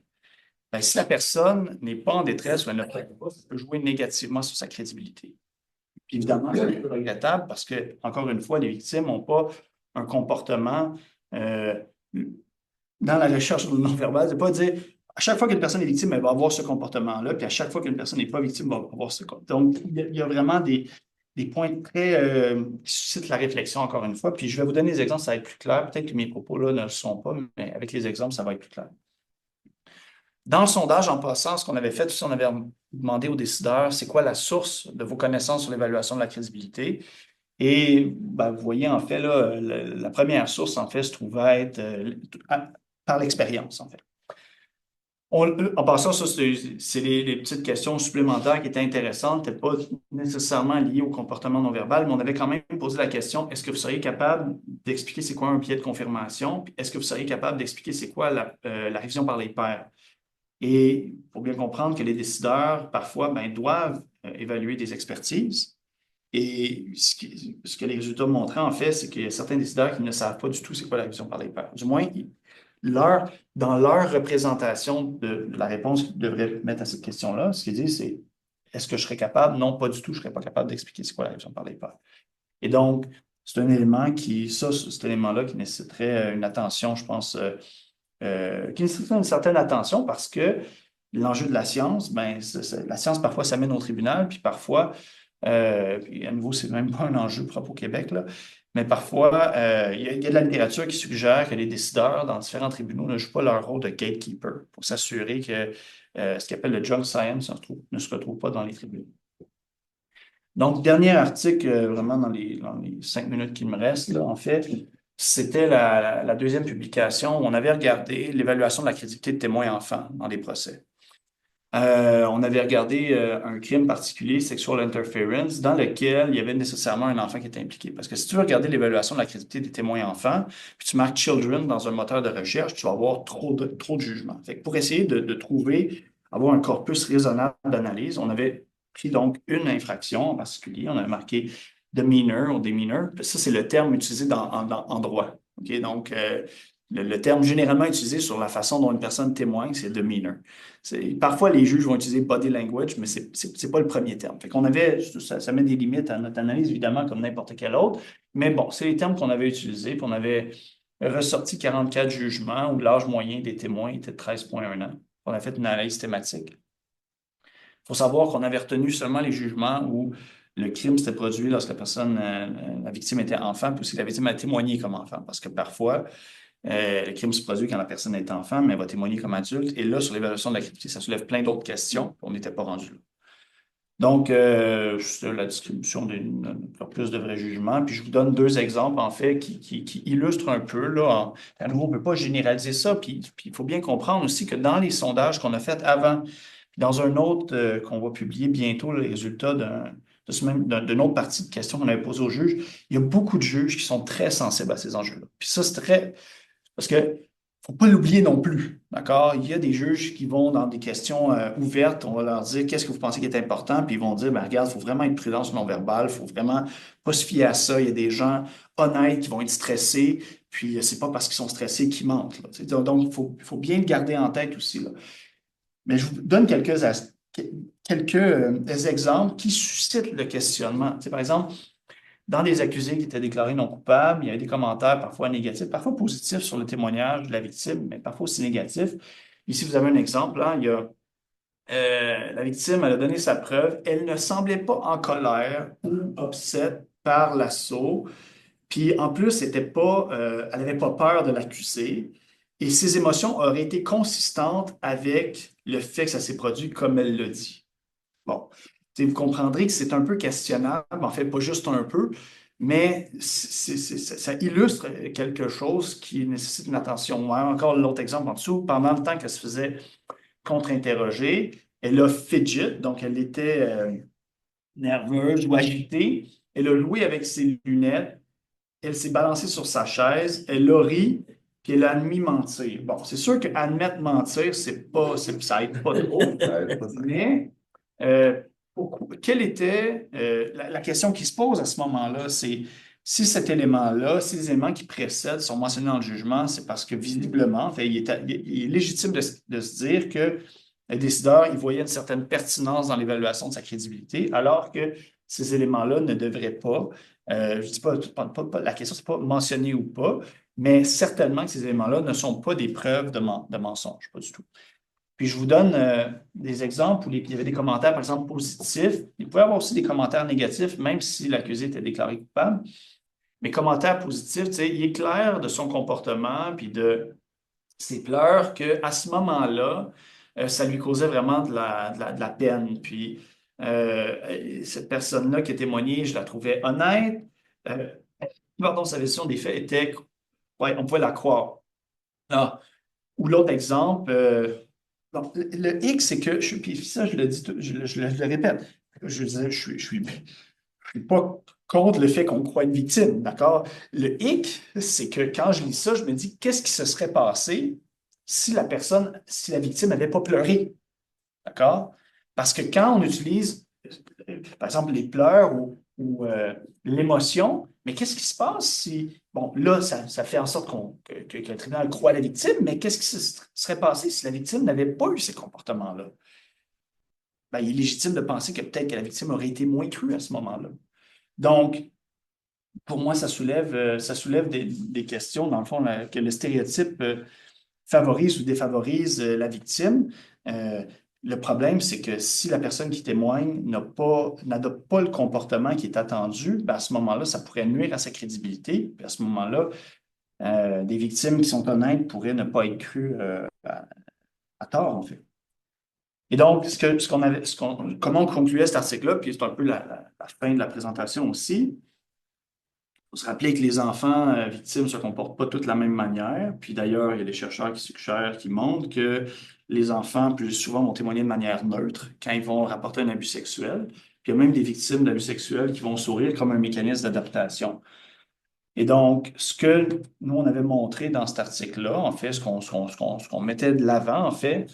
ben, si la personne n'est pas en détresse ou elle ne pleure pas, ça peut jouer négativement sur sa crédibilité. Puis évidemment, c'est un peu regrettable parce que, encore une fois, les victimes n'ont pas un comportement dans la recherche non-verbale, c'est pas dire à chaque fois qu'une personne est victime, elle va avoir ce comportement-là, puis à chaque fois qu'une personne n'est pas victime, elle va avoir ce comportement. Donc, il y a vraiment des points très qui suscitent la réflexion, encore une fois. Puis je vais vous donner des exemples, ça va être plus clair. Peut-être que mes propos là ne le sont pas, mais avec les exemples, ça va être plus clair. Dans le sondage, en passant, ce qu'on avait fait, on avait demandé aux décideurs, c'est quoi la source de vos connaissances sur l'évaluation de la crédibilité? Et ben, vous voyez, en fait, là, la première source, en fait, se trouvait être par l'expérience, en fait. En passant, ça, c'est les petites questions supplémentaires qui étaient intéressantes, n'étaient pas nécessairement liées au comportement non verbal, mais on avait quand même posé la question, est-ce que vous seriez capable d'expliquer c'est quoi un biais de confirmation? Puis est-ce que vous seriez capable d'expliquer c'est quoi la révision par les pairs? Et il faut bien comprendre que les décideurs, parfois, ben, doivent évaluer des expertises. Et ce que les résultats montraient, en fait, c'est qu'il y a certains décideurs qui ne savent pas du tout c'est quoi la révision par les pairs. Du moins, dans leur représentation de la réponse qu'ils devraient mettre à cette question-là, ce qu'ils disent, c'est est-ce que je serais capable? Non, pas du tout, je ne serais pas capable d'expliquer c'est quoi la révision par les pairs. Et donc, c'est un élément cet élément-là qui nécessiterait une attention, je pense, qui nécessiterait une certaine attention parce que l'enjeu de la science, ben, la science, parfois, ça mène au tribunal, puis parfois, puis à nouveau, c'est même pas un enjeu propre au Québec, là, mais parfois, il y a de la littérature qui suggère que les décideurs dans différents tribunaux ne jouent pas leur rôle de gatekeeper pour s'assurer que ce qu'on appelle le junk science ne se retrouve pas dans les tribunaux. Donc, dernier article, vraiment dans les 5 minutes qui me restent, là, en fait, c'était la deuxième publication où on avait regardé l'évaluation de la crédibilité de témoins enfants dans des procès. On avait regardé un crime particulier, sexual interference, dans lequel il y avait nécessairement un enfant qui était impliqué. Parce que si tu veux regarder l'évaluation de la crédibilité des témoins enfants, puis tu marques children dans un moteur de recherche, tu vas avoir trop de jugements. Fait que pour essayer de trouver, avoir un corpus raisonnable d'analyse, on avait pris donc une infraction en particulier. On avait marqué demeanor ou demeanor. Ça, c'est le terme utilisé en droit. Okay? Donc, le terme généralement utilisé sur la façon dont une personne témoigne, c'est demeanor. Parfois, les juges vont utiliser body language, mais ce n'est pas le premier terme. Fait qu'on avait, ça met des limites à notre analyse, évidemment, comme n'importe quel autre. Mais bon, c'est les termes qu'on avait utilisés. Puis on avait ressorti 44 jugements où l'âge moyen des témoins était de 13,1 ans. On a fait une analyse thématique. Il faut savoir qu'on avait retenu seulement les jugements où le crime s'était produit lorsque la victime était enfant, puis aussi la victime a témoigné comme enfant. Parce que parfois, le crime se produit quand la personne est enfant, mais elle va témoigner comme adulte. Et là, sur l'évaluation de la crédibilité, ça soulève plein d'autres questions. On n'était pas rendu là. Donc, c'est la distribution d'un corpus de vrais jugements. Puis je vous donne deux exemples, en fait, qui illustrent un peu. Là, à nouveau, on ne peut pas généraliser ça. Puis il faut bien comprendre aussi que dans les sondages qu'on a faits avant, puis dans un autre qu'on va publier bientôt, les résultats d'une autre partie de questions qu'on avait posées aux juges, il y a beaucoup de juges qui sont très sensibles à ces enjeux-là. Puis ça, c'est très... Parce que faut pas l'oublier non plus, d'accord? Il y a des juges qui vont dans des questions ouvertes, on va leur dire qu'est-ce que vous pensez qui est important, puis ils vont dire, ben regarde, il faut vraiment être prudent sur le non-verbal, il faut vraiment pas se fier à ça. Il y a des gens honnêtes qui vont être stressés, puis c'est pas parce qu'ils sont stressés qu'ils mentent, là, tu sais. Donc, il faut bien le garder en tête aussi, là. Mais je vous donne quelques exemples qui suscitent le questionnement. Tu sais, par exemple, dans les accusés qui étaient déclarés non coupables, il y avait des commentaires parfois négatifs, parfois positifs sur le témoignage de la victime, mais parfois aussi négatifs. Ici, vous avez un exemple, hein, il y a la victime, elle a donné sa preuve, elle ne semblait pas en colère ou upset par l'assaut, puis en plus, elle n'avait pas peur de l'accusé, et ses émotions auraient été consistantes avec le fait que ça s'est produit comme elle l'a dit. Bon, vous comprendrez que c'est un peu questionnable, en fait, pas juste un peu, mais ça illustre quelque chose qui nécessite une attention. Ouais, encore l'autre exemple en dessous, pendant le temps qu'elle se faisait contre-interroger, elle a fidget, donc elle était nerveuse ou agitée. Elle a joué avec ses lunettes, elle s'est balancée sur sa chaise, elle a ri, puis elle a admis mentir. Bon, c'est sûr qu'admettre mentir, ça aide pas trop, mais quelle était la question qui se pose à ce moment-là, c'est si cet élément-là, si les éléments qui précèdent sont mentionnés dans le jugement, c'est parce que visiblement, en fait, il est légitime de se dire que le décideur, il voyait une certaine pertinence dans l'évaluation de sa crédibilité, alors que ces éléments-là ne devraient pas, je ne dis pas, la question, c'est pas mentionné ou pas, mais certainement que ces éléments-là ne sont pas des preuves de mensonge, pas du tout. Puis je vous donne des exemples où il y avait des commentaires, par exemple, positifs. Il pouvait y avoir aussi des commentaires négatifs, même si l'accusé était déclaré coupable. Mais commentaires positifs, tu sais, il est clair de son comportement puis de ses pleurs qu'à ce moment-là, ça lui causait vraiment de la peine. Puis cette personne-là qui a témoigné, je la trouvais honnête. Euh, Pardon, sa version des faits était, ouais, on pouvait la croire. Ah. Ou l'autre exemple, donc, le X, c'est que, puis ça, je le dis, je le répète, je suis pas contre le fait qu'on croit une victime, d'accord? Le hic, c'est que quand je lis ça, je me dis, qu'est-ce qui se serait passé si la victime n'avait pas pleuré, d'accord? Parce que quand on utilise, par exemple, les pleurs ou l'émotion, mais qu'est-ce qui se passe si, bon, là, ça fait en sorte que le tribunal croit la victime, mais qu'est-ce qui se serait passé si la victime n'avait pas eu ces comportements-là? Ben, il est légitime de penser que peut-être que la victime aurait été moins crue à ce moment-là. Donc, pour moi, ça soulève des questions, dans le fond, que le stéréotype favorise ou défavorise la victime. Euh, le problème, c'est que si la personne qui témoigne n'adopte pas le comportement qui est attendu, ben à ce moment-là, ça pourrait nuire à sa crédibilité. Puis à ce moment-là, des victimes qui sont honnêtes pourraient ne pas être crues à tort, en fait. Et donc, comment on concluait cet article-là, puis c'est un peu la fin de la présentation aussi. Il faut se rappeler que les enfants victimes ne se comportent pas tous de la même manière. Puis d'ailleurs, il y a des chercheurs qui suggèrent, qui montrent que les enfants, plus souvent, vont témoigner de manière neutre quand ils vont rapporter un abus sexuel. Puis il y a même des victimes d'abus sexuels qui vont sourire comme un mécanisme d'adaptation. Et donc, ce que nous, on avait montré dans cet article-là, en fait, ce qu'on mettait de l'avant, en fait,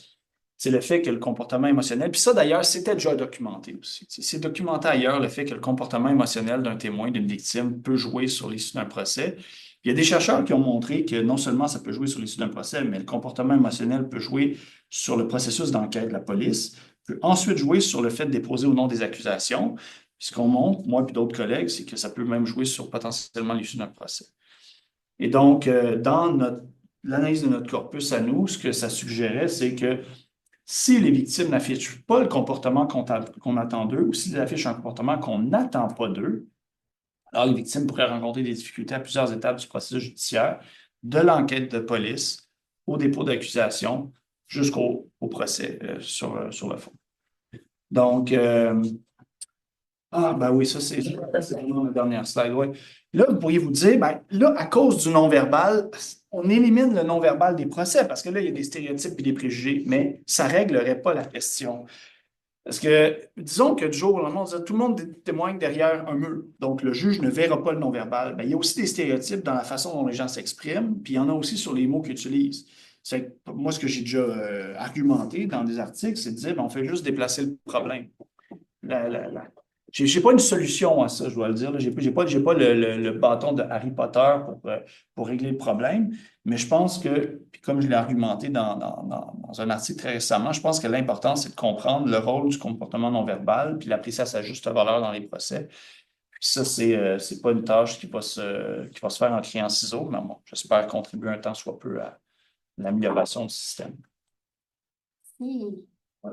c'est le fait que le comportement émotionnel, puis ça d'ailleurs, c'était déjà documenté aussi. C'est documenté ailleurs le fait que le comportement émotionnel d'un témoin, d'une victime peut jouer sur l'issue d'un procès. Il y a des chercheurs qui ont montré que non seulement ça peut jouer sur l'issue d'un procès, mais le comportement émotionnel peut jouer sur le processus d'enquête de la police, peut ensuite jouer sur le fait de déposer ou non des accusations. Puis ce qu'on montre, moi et d'autres collègues, c'est que ça peut même jouer sur potentiellement l'issue d'un procès. Et donc, dans l'analyse de notre corpus à nous, ce que ça suggérait, c'est que si les victimes n'affichent pas le comportement qu'on attend d'eux, ou s'ils affichent un comportement qu'on n'attend pas d'eux, alors les victimes pourraient rencontrer des difficultés à plusieurs étapes du processus judiciaire, de l'enquête de police au dépôt d'accusation jusqu'au procès sur le fond. Donc, ben oui, ça, c'est vraiment la dernière slide. Ouais. Là, vous pourriez vous dire, ben, là, à cause du non-verbal, on élimine le non-verbal des procès parce que là, il y a des stéréotypes et des préjugés, mais ça ne réglerait pas la question. Parce que, disons que du jour au lendemain, on dit, tout le monde témoigne derrière un mur. Donc, le juge ne verra pas le non-verbal. Ben, il y a aussi des stéréotypes dans la façon dont les gens s'expriment, puis il y en a aussi sur les mots qu'ils utilisent. Moi, ce que j'ai déjà argumenté dans des articles, c'est de dire, ben, on fait juste déplacer le problème. La, la, la- J'ai pas une solution à ça, je dois le dire. J'ai pas le bâton de Harry Potter pour régler le problème, mais je pense que, puis comme je l'ai argumenté dans un article très récemment, je pense que l'important, c'est de comprendre le rôle du comportement non verbal, puis l'appliquer à sa juste valeur dans les procès. Puis ça, c'est pas une tâche qui va se faire en criant ciseaux, mais bon, j'espère contribuer un tant soit peu à l'amélioration du système. Merci Ouais.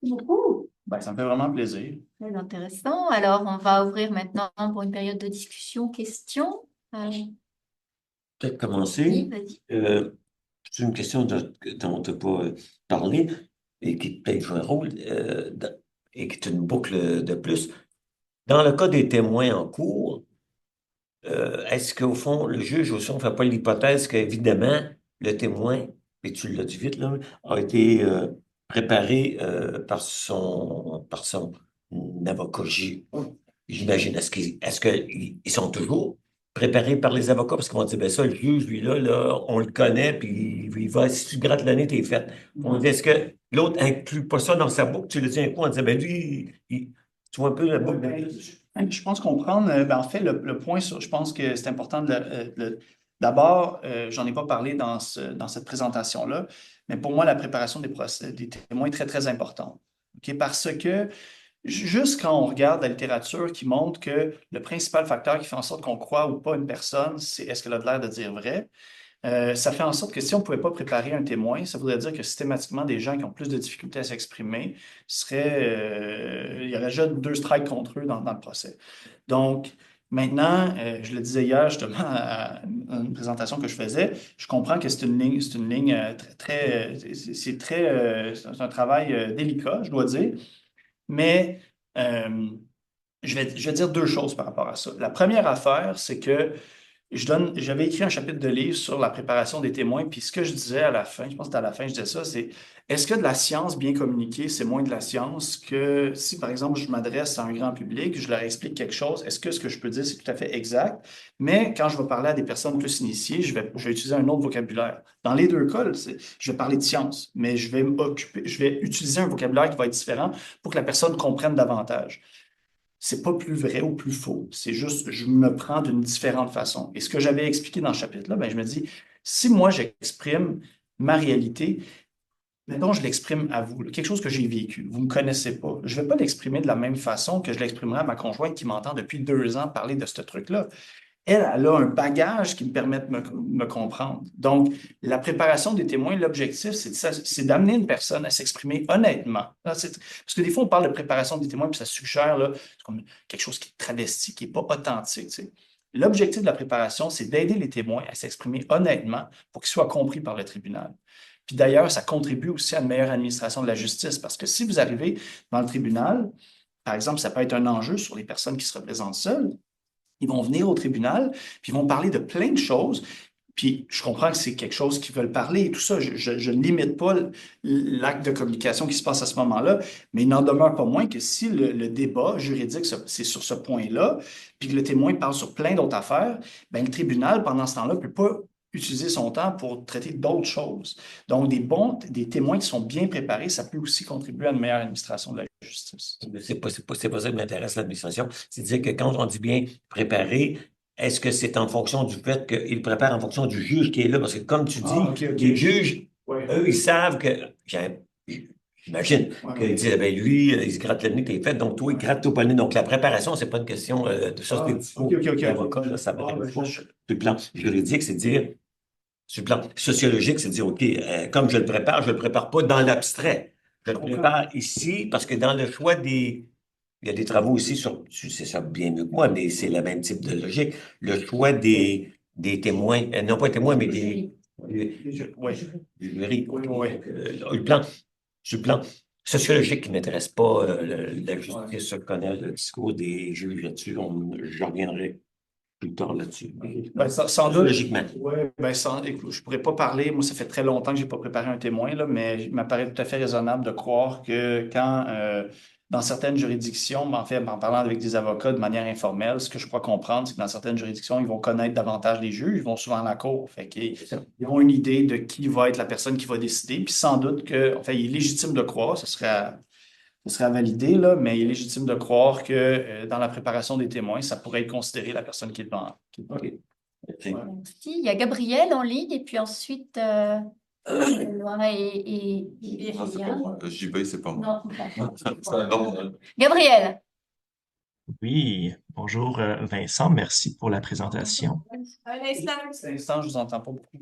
beaucoup. Ben, ça me fait vraiment plaisir. Très intéressant. Alors, on va ouvrir maintenant pour une période de discussion, questions. Peut-être Oui, commencer. vas-y. C'est une question dont on n'a pas parlé et qui peut-être joue un rôle et qui est une boucle de plus. Dans le cas des témoins en cours, est-ce qu'au fond, le juge, au fond, ne fait pas l'hypothèse qu'évidemment, le témoin, et tu l'as dit vite, là, a été préparé par son avocat, j'imagine. Est-ce qu'ils sont toujours préparés par les avocats? Parce qu'ils vont dire, ben ça, le juge, lui, là, on le connaît, puis il va, si tu grattes le nez, t'es fait. On dit, est-ce que l'autre inclut pas ça dans sa boucle? Tu le dis un coup, on dit, ben lui, tu vois un peu la boucle Je pense comprendre. Ben, en fait, le point sur, je pense que c'est important d'abord, j'en ai pas parlé dans cette présentation-là, mais pour moi, la préparation des témoins est très, très importante. OK? Parce que juste quand on regarde la littérature qui montre que le principal facteur qui fait en sorte qu'on croit ou pas une personne, c'est est-ce qu'elle a l'air de dire vrai. Ça fait en sorte que si on ne pouvait pas préparer un témoin, ça voudrait dire que systématiquement, des gens qui ont plus de difficultés à s'exprimer il y aurait déjà 2 strikes contre eux dans le procès. Donc, maintenant, je le disais hier justement à une présentation que je faisais, je comprends que c'est une ligne c'est un travail délicat, je dois dire, mais je vais dire 2 choses par rapport à ça. La première affaire, c'est que j'avais écrit un chapitre de livre sur la préparation des témoins, puis ce que je disais à la fin, je pense que c'était à la fin, je disais ça, c'est est-ce que de la science bien communiquée, c'est moins de la science que si, par exemple, je m'adresse à un grand public, je leur explique quelque chose, est-ce que ce que je peux dire, c'est tout à fait exact? Mais quand je vais parler à des personnes plus initiées, je vais utiliser un autre vocabulaire. Dans les 2 cas, là, je vais parler de science, mais je vais utiliser un vocabulaire qui va être différent pour que la personne comprenne davantage. C'est pas plus vrai ou plus faux. C'est juste, je me prends d'une différente façon. Et ce que j'avais expliqué dans ce chapitre-là, ben, je me dis, si moi j'exprime ma réalité, maintenant je l'exprime à vous, là, quelque chose que j'ai vécu, vous ne me connaissez pas. Je ne vais pas l'exprimer de la même façon que je l'exprimerai à ma conjointe qui m'entend depuis 2 ans parler de ce truc-là. Elle a un bagage qui me permet de me comprendre. Donc, la préparation des témoins, l'objectif, c'est d'amener une personne à s'exprimer honnêtement. Là, parce que des fois, on parle de préparation des témoins, puis ça suggère là, c'est comme quelque chose qui est travesti, qui n'est pas authentique. Tu sais. L'objectif de la préparation, c'est d'aider les témoins à s'exprimer honnêtement pour qu'ils soient compris par le tribunal. Puis d'ailleurs, ça contribue aussi à une meilleure administration de la justice, parce que si vous arrivez dans le tribunal, par exemple, ça peut être un enjeu sur les personnes qui se représentent seules. Ils vont venir au tribunal, puis ils vont parler de plein de choses. Puis je comprends que c'est quelque chose qu'ils veulent parler et tout ça. Je ne limite pas l'acte de communication qui se passe à ce moment-là, mais il n'en demeure pas moins que si le débat juridique, c'est sur ce point-là, puis que le témoin parle sur plein d'autres affaires, ben, le tribunal, pendant ce temps-là, ne peut pas utiliser son temps pour traiter d'autres choses. Donc, des témoins qui sont bien préparés, ça peut aussi contribuer à une meilleure administration de la justice. C'est pas ça qui m'intéresse, l'administration. C'est de dire que quand on dit bien préparé, est-ce que c'est en fonction du fait qu'il prépare en fonction du juge qui est là? Parce que comme tu dis, OK. les juges, Ouais. eux, ils savent que, j'imagine, qu'ils disent, ben lui, il se gratte le nez, t'es fait, donc toi, il gratte tout pas le nez. Donc la préparation, c'est pas une question de ça, c'est OK. l'avocat, là, ça va Ah, ben, pas. Sur le plan juridique, c'est de dire, sur le plan sociologique, c'est de dire, OK, comme je le prépare pas dans l'abstrait. Je le prépare ici parce que dans le choix il y a des travaux aussi sur, tu sais ça bien mieux que moi, mais c'est le même type de logique. Le choix des témoins, non pas témoins, mais Oui. des jurys. Oui. Sur le plan sociologique qui ne m'intéresse pas, la justice, je connais le discours des juges là-dessus, je reviendrai plus tard là-dessus. Ben, sans doute. Logiquement. Ouais, ben, écoute, je pourrais pas parler. Moi, ça fait très longtemps que j'ai pas préparé un témoin, là, mais il m'apparaît tout à fait raisonnable de croire que quand, dans certaines juridictions, ben, en fait, en parlant avec des avocats de manière informelle, ce que je crois comprendre, c'est que dans certaines juridictions, ils vont connaître davantage les juges, ils vont souvent à la cour. Fait qu'ils ils ont une idée de qui va être la personne qui va décider. Puis sans doute que, enfin, il est légitime de croire, ce serait à valider, là, mais il est légitime de croire que dans la préparation des témoins, ça pourrait être considéré la personne qui est devant. OK. Ouais. Merci. Il y a Gabriel en ligne et puis ensuite Laura et Non, c'est pas Julien. moi. JB, c'est pas moi. Non, C'est un nom. Gabriel. Oui, bonjour Vincent, merci pour la présentation. Pour l'instant, je vous entends pas beaucoup.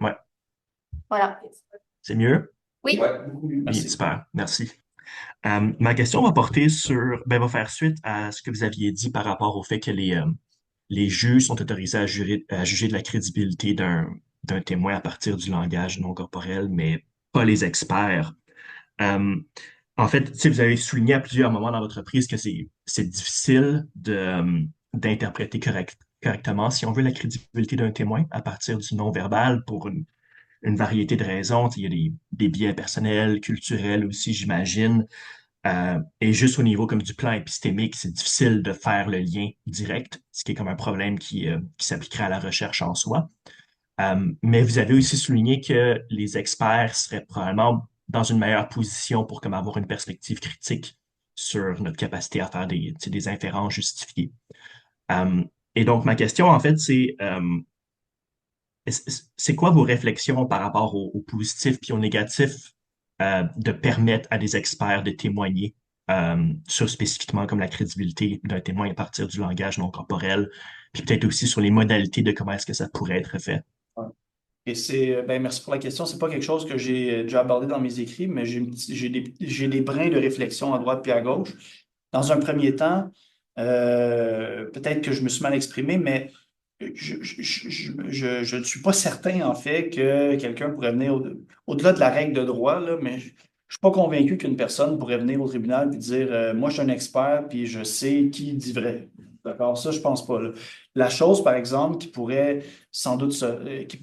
Ouais, Voilà. c'est mieux? Oui. Ouais, beaucoup mieux. Oui, Merci. super, merci. Ma question va porter sur, va faire suite à ce que vous aviez dit par rapport au fait que les juges sont autorisés à juger de la crédibilité d'un témoin à partir du langage non corporel, mais pas les experts. Euh, En fait, tu sais, vous avez souligné à plusieurs moments dans votre prise que c'est difficile d'interpréter correctement, si on veut, la crédibilité d'un témoin à partir du non-verbal pour une variété de raisons. Tu sais, il y a des biais personnels, culturels aussi, j'imagine. Et juste au niveau comme du plan épistémique, c'est difficile de faire le lien direct, ce qui est comme un problème qui s'appliquerait à la recherche en soi. Mais vous avez aussi souligné que les experts seraient probablement dans une meilleure position pour comme avoir une perspective critique sur notre capacité à faire tu sais, des inférences justifiées. Euh, et donc, ma question, en fait, c'est quoi vos réflexions par rapport au positif puis au négatif de permettre à des experts de témoigner sur spécifiquement comme la crédibilité d'un témoin à partir du langage non corporel, puis peut-être aussi sur les modalités de comment est-ce que ça pourrait être fait? Ouais. Et ben, merci pour la question. C'est pas quelque chose que j'ai déjà abordé dans mes écrits, mais j'ai des brins de réflexion à droite puis à gauche. Dans un premier temps, peut-être que je me suis mal exprimé, mais je ne suis pas certain, en fait, que quelqu'un pourrait venir au-delà de la règle de droit, là, mais je ne suis pas convaincu qu'une personne pourrait venir au tribunal et dire moi, je suis un expert puis je sais qui dit vrai. D'accord? Ça, je pense pas, là. La chose, par exemple, qui pourrait sans doute, qui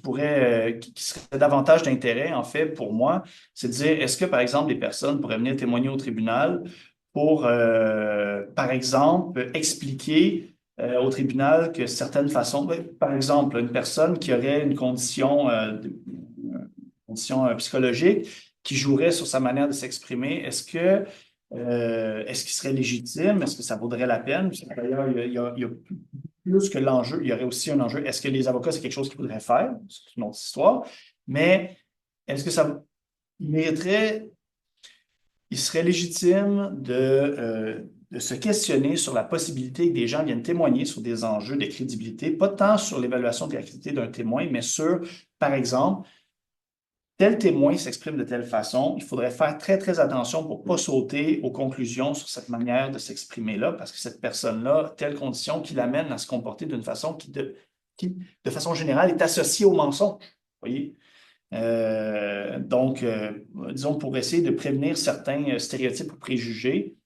serait davantage d'intérêt, en fait, pour moi, c'est de dire est-ce que, par exemple, des personnes pourraient venir témoigner au tribunal pour, par exemple, expliquer au tribunal que certaines façons, par exemple, une personne qui aurait une condition psychologique qui jouerait sur sa manière de s'exprimer, est-ce qu'il serait légitime? Est-ce que ça vaudrait la peine? D'ailleurs, il y a plus que l'enjeu, il y aurait aussi un enjeu. Est-ce que les avocats, c'est quelque chose qu'ils voudraient faire? C'est une autre histoire. Mais est-ce que il mériterait, il serait légitime de se questionner sur la possibilité que des gens viennent témoigner sur des enjeux de crédibilité, pas tant sur l'évaluation de la crédibilité d'un témoin, mais sur, par exemple, tel témoin s'exprime de telle façon, il faudrait faire très, très attention pour ne pas sauter aux conclusions sur cette manière de s'exprimer-là, parce que cette personne-là a telle condition qui l'amène à se comporter d'une façon qui, de façon générale, est associée au mensonge. Vous voyez? Donc, disons, pour essayer de prévenir certains stéréotypes ou préjugés,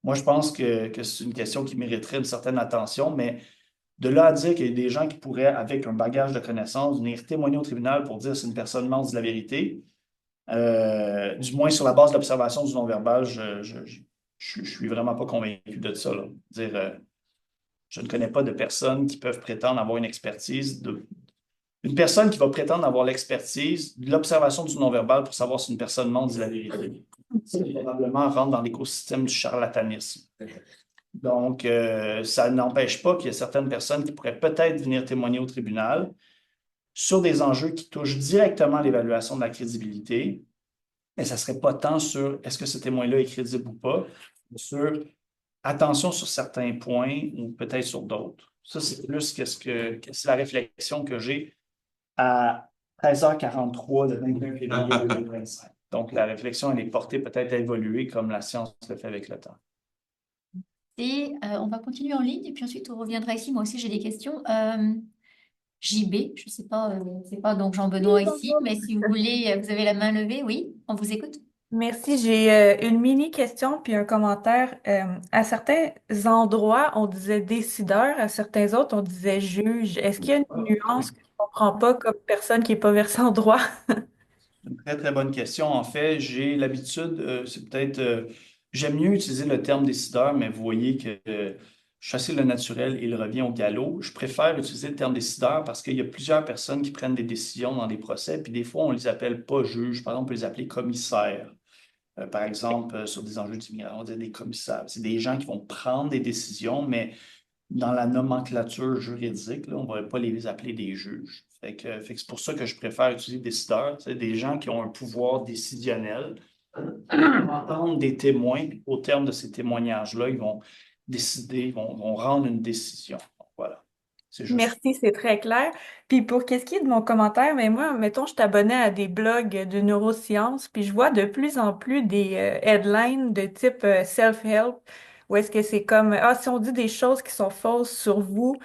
moi, je pense que c'est une question qui mériterait une certaine attention, mais de là à dire qu'il y a des gens qui pourraient, avec un bagage de connaissances, venir témoigner au tribunal pour dire si une personne ment dit la vérité, du moins sur la base de l'observation du non-verbal, je suis vraiment pas convaincu de ça, là. Dire, je ne connais pas de personnes qui peuvent prétendre avoir une expertise une personne qui va prétendre avoir l'expertise de l'observation du non-verbal pour savoir si une personne ment dit la vérité. Ça, probablement rentre dans l'écosystème du charlatanisme. Donc, ça n'empêche pas qu'il y a certaines personnes qui pourraient peut-être venir témoigner au tribunal sur des enjeux qui touchent directement l'évaluation de la crédibilité, mais ça ne serait pas tant sur est-ce que ce témoin-là est crédible ou pas, mais sur attention sur certains points ou peut-être sur d'autres. Ça, c'est plus que c'est la réflexion que j'ai à 13h43 le 21 février 2025. Donc, la réflexion, elle est portée peut-être à évoluer comme la science le fait avec le temps. Et on va continuer en ligne et puis ensuite on reviendra ici. Moi aussi j'ai des questions. JB, je sais pas donc Jean-Benoît ici, mais si vous voulez, vous avez la main levée, oui, on vous écoute. Merci. J'ai une mini question puis un commentaire. À certains endroits, on disait décideur, à certains autres, on disait juge. Est-ce qu'il y a une nuance que je ne comprends pas comme personne qui n'est pas versée en droit? Une très, très bonne question. En fait, j'ai l'habitude, j'aime mieux utiliser le terme décideur, mais vous voyez que chasser le naturel, il revient au galop. Je préfère utiliser le terme décideur parce qu'il y a plusieurs personnes qui prennent des décisions dans des procès, puis des fois, on ne les appelle pas juges. Par exemple, on peut les appeler commissaires. Par exemple, sur des enjeux d'immigration, on va dire des commissaires. C'est des gens qui vont prendre des décisions, mais dans la nomenclature juridique, là, on ne va pas les appeler des juges. Fait que c'est pour ça que je préfère utiliser décideurs, des gens qui ont un pouvoir décisionnel, entendre des témoins, puis au terme de ces témoignages-là, ils vont décider, vont rendre une décision. Donc, voilà, c'est juste. Merci, c'est très clair. Puis pour qu'est-ce qui est de mon commentaire, mais moi, mettons, je t'abonnais à des blogs de neurosciences, puis je vois de plus en plus des headlines de type self-help, où est-ce que c'est comme, ah, si on dit des choses qui sont fausses sur vous,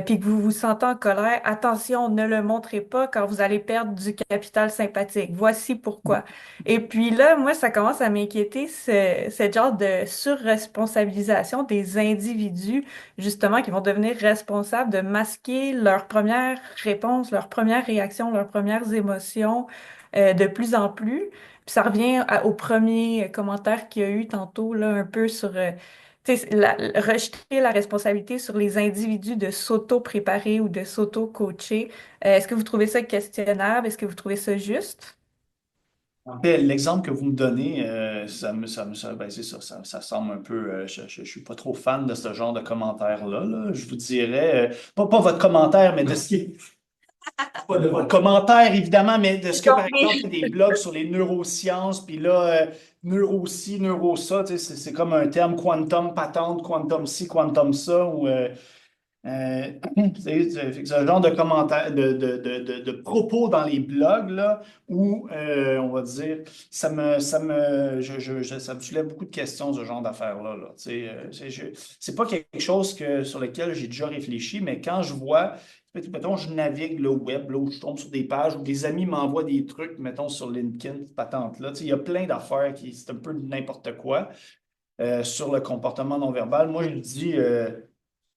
puis que vous vous sentez en colère, attention, ne le montrez pas car vous allez perdre du capital sympathique. Voici pourquoi. Et puis là, moi, ça commence à m'inquiéter, ce genre de surresponsabilisation des individus justement, qui vont devenir responsables de masquer leurs premières réponses, leurs premières réactions, leurs premières émotions de plus en plus. Puis ça revient au premier commentaire qu'il y a eu tantôt, là, un peu sur tu sais, rejeter la responsabilité sur les individus de s'auto-préparer ou de s'auto-coacher. Est-ce que vous trouvez ça questionnable? Est-ce que vous trouvez ça juste? En fait, l'exemple que vous me donnez, ben, c'est ça, ça semble un peu. Je suis pas trop fan de ce genre de commentaires-là, là. Je vous dirais, pas votre commentaire, mais de ce qui est. Pas de votre commentaire, évidemment, mais de ce que, par exemple, il y a des blogs sur les neurosciences, puis là, neuro-ci, neuro-ça, tu sais, c'est comme un terme quantum patente, quantum ci, quantum ça, ou. C'est ce genre de commentaires, de propos dans les blogs, là, où, on va dire, ça me soulève beaucoup de questions, ce genre d'affaires-là. Là. Tu sais, c'est pas quelque chose sur lequel j'ai déjà réfléchi, mais quand je vois, mettons, je navigue le web, là, où je tombe sur des pages, où des amis m'envoient des trucs, mettons, sur LinkedIn, cette patente-là, tu sais, il y a plein d'affaires qui, c'est un peu n'importe quoi sur le comportement non verbal. Moi, je dis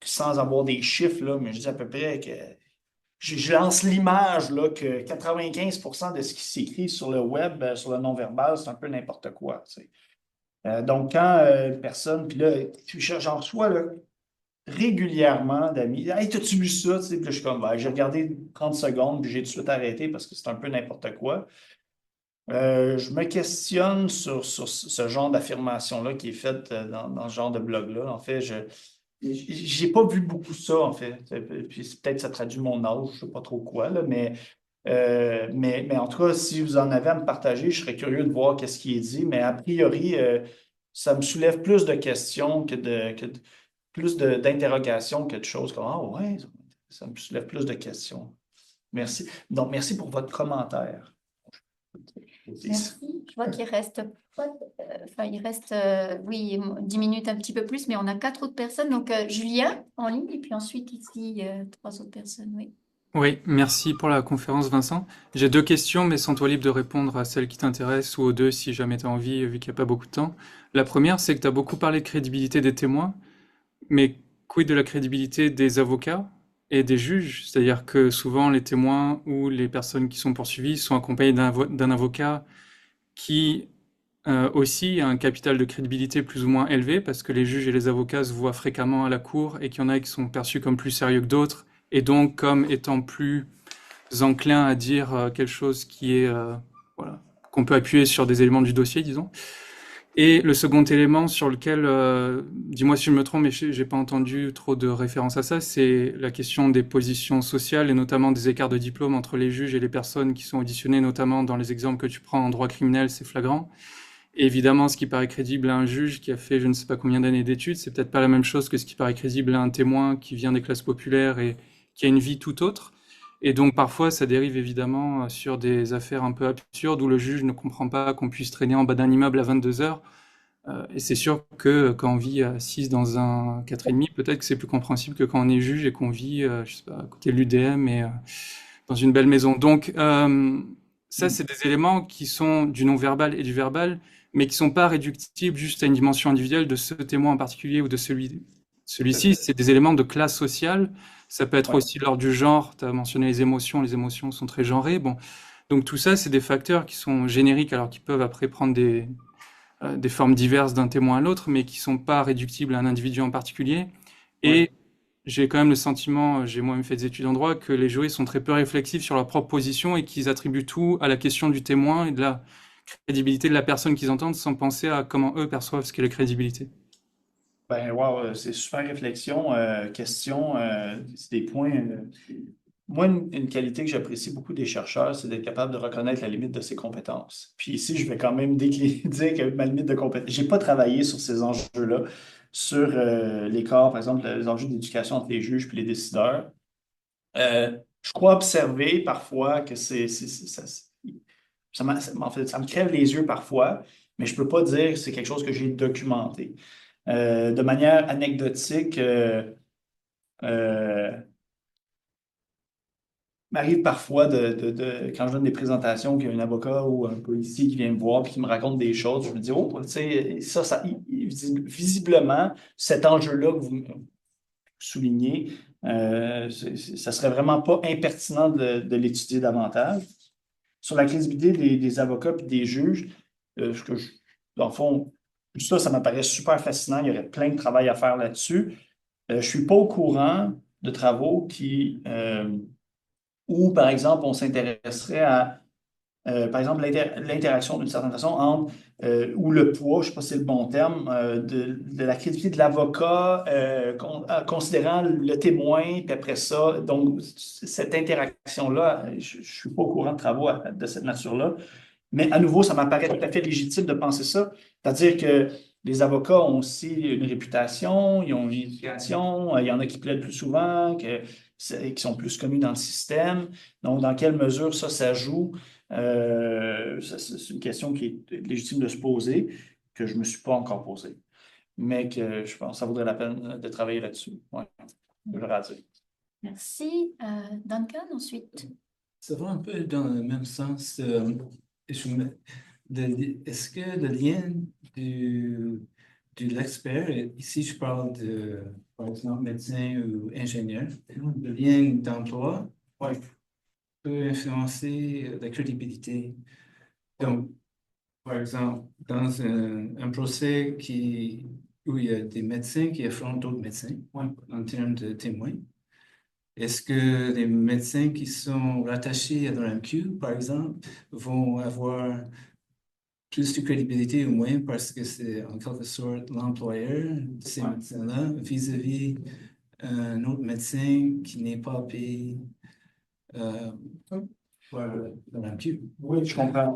sans avoir des chiffres, là, mais je dis à peu près que je lance l'image là, que 95% de ce qui s'écrit sur le web, sur le non-verbal, c'est un peu n'importe quoi. Tu sais. Donc, quand personne, puis là, j'en reçois là, régulièrement d'amis. Hey, t'as-tu vu ça? Tu sais, puis là, je suis comme, ben, j'ai regardé 30 secondes, puis j'ai tout de suite arrêté parce que c'est un peu n'importe quoi. Je me questionne sur ce genre d'affirmation-là qui est faite dans ce genre de blog-là. En fait, j'ai pas vu beaucoup ça, en fait. Puis peut-être que ça traduit mon âge, je sais pas trop quoi, là, mais en tout cas, si vous en avez à me partager, je serais curieux de voir qu'est-ce qui est dit. Mais a priori, ça me soulève plus de questions plus d'interrogations que de choses comme Ah ouais, ça me soulève plus de questions. Merci. Donc, merci pour votre commentaire. Merci. Je vois qu'il reste, enfin, il reste, oui, 10 minutes, un petit peu plus, mais on a 4 autres personnes. Donc, Julien en ligne, et puis ensuite ici, 3 autres personnes, oui. Oui, merci pour la conférence, Vincent. J'ai 2 questions, mais sens-toi libre de répondre à celles qui t'intéressent ou aux deux si jamais tu as envie, vu qu'il n'y a pas beaucoup de temps. La première, c'est que tu as beaucoup parlé de crédibilité des témoins, mais quid de la crédibilité des avocats et des juges? C'est-à-dire que souvent, les témoins ou les personnes qui sont poursuivies sont accompagnés d'un avocat qui aussi a un capital de crédibilité plus ou moins élevé, parce que les juges et les avocats se voient fréquemment à la cour et qu'il y en a qui sont perçus comme plus sérieux que d'autres, et donc comme étant plus enclins à dire quelque chose qui est, voilà, qu'on peut appuyer sur des éléments du dossier, disons. Et le second élément sur lequel, dis-moi si je me trompe, mais j'ai pas entendu trop de références à ça, c'est la question des positions sociales et notamment des écarts de diplôme entre les juges et les personnes qui sont auditionnées, notamment dans les exemples que tu prends en droit criminel, c'est flagrant. Et évidemment, ce qui paraît crédible à un juge qui a fait je ne sais pas combien d'années d'études, c'est peut-être pas la même chose que ce qui paraît crédible à un témoin qui vient des classes populaires et qui a une vie tout autre. Et donc parfois, ça dérive évidemment sur des affaires un peu absurdes où le juge ne comprend pas qu'on puisse traîner en bas d'un immeuble à 22 heures. Et c'est sûr que quand on vit à 6 dans un 4,5, peut-être que c'est plus compréhensible que quand on est juge et qu'on vit, je sais pas, à côté de l'UDM et dans une belle maison. Donc, ça, c'est des éléments qui sont du non-verbal et du verbal, mais qui sont pas réductibles juste à une dimension individuelle de ce témoin en particulier ou de celui-ci. C'est des éléments de classe sociale. Ça peut être Ouais. aussi de l'ordre du genre. Tu as mentionné les émotions sont très genrées. Bon. Donc tout ça, c'est des facteurs qui sont génériques, alors qu'ils peuvent après prendre des formes diverses d'un témoin à l'autre, mais qui sont pas réductibles à un individu en particulier. Ouais. Et j'ai quand même le sentiment, j'ai moi-même fait des études en droit, que les jurys sont très peu réflexifs sur leur propre position et qu'ils attribuent tout à la question du témoin et de la crédibilité de la personne qu'ils entendent sans penser à comment eux perçoivent ce qu'est la crédibilité. Ben, wow, c'est super réflexion, question, c'est des points. Moi, une qualité que j'apprécie beaucoup des chercheurs, c'est d'être capable de reconnaître la limite de ses compétences. Puis ici, je vais quand même dire que ma limite de compétence, j'ai pas travaillé sur ces enjeux-là, sur l'écart, par exemple, les enjeux d'éducation entre les juges puis les décideurs. Je crois observer parfois que en fait, ça me crève les yeux parfois, mais je peux pas dire que c'est quelque chose que j'ai documenté. De manière anecdotique, euh, m'arrive parfois quand je donne des présentations, qu'il y a un avocat ou un policier qui vient me voir et qui me raconte des choses, je me dis, oh, tu sais, visiblement, cet enjeu-là que vous soulignez, ça serait vraiment pas impertinent de l'étudier davantage. Sur la crédibilité des avocats et des juges, dans le fond, tout ça, ça m'apparaît super fascinant. Il y aurait plein de travail à faire là-dessus. Je ne suis pas au courant de travaux où, par exemple, on s'intéresserait à, par exemple, l'interaction d'une certaine façon entre, ou le poids, je ne sais pas si c'est le bon terme, de la crédibilité de l'avocat, considérant le témoin, puis après ça, donc cette interaction-là, je ne suis pas au courant de travaux de cette nature-là. Mais à nouveau, ça m'apparaît tout à fait légitime de penser ça. C'est-à-dire que les avocats ont aussi une réputation, ils ont une éducation, il y en a qui plaident plus souvent, qui sont plus connus dans le système. Donc, dans quelle mesure ça joue? C'est une question qui est légitime de se poser, que je ne me suis pas encore posée, mais que je pense que ça vaudrait la peine de travailler là-dessus. Ouais, je vais dire. Merci. Duncan, ensuite. Ça va un peu dans le même sens. Est-ce que le lien de l'expert, et ici je parle de, par exemple, médecin ou ingénieur, le lien d'emploi peut influencer la crédibilité. Donc, par exemple, dans un procès où il y a des médecins qui affrontent d'autres médecins en termes de témoins, est-ce que les médecins qui sont rattachés à l'OMQ, par exemple, vont avoir plus de crédibilité ou moins parce que c'est en quelque sorte l'employeur de ces médecins-là vis-à-vis un autre médecin qui n'est pas payé par l'OMQ? Oui, je comprends.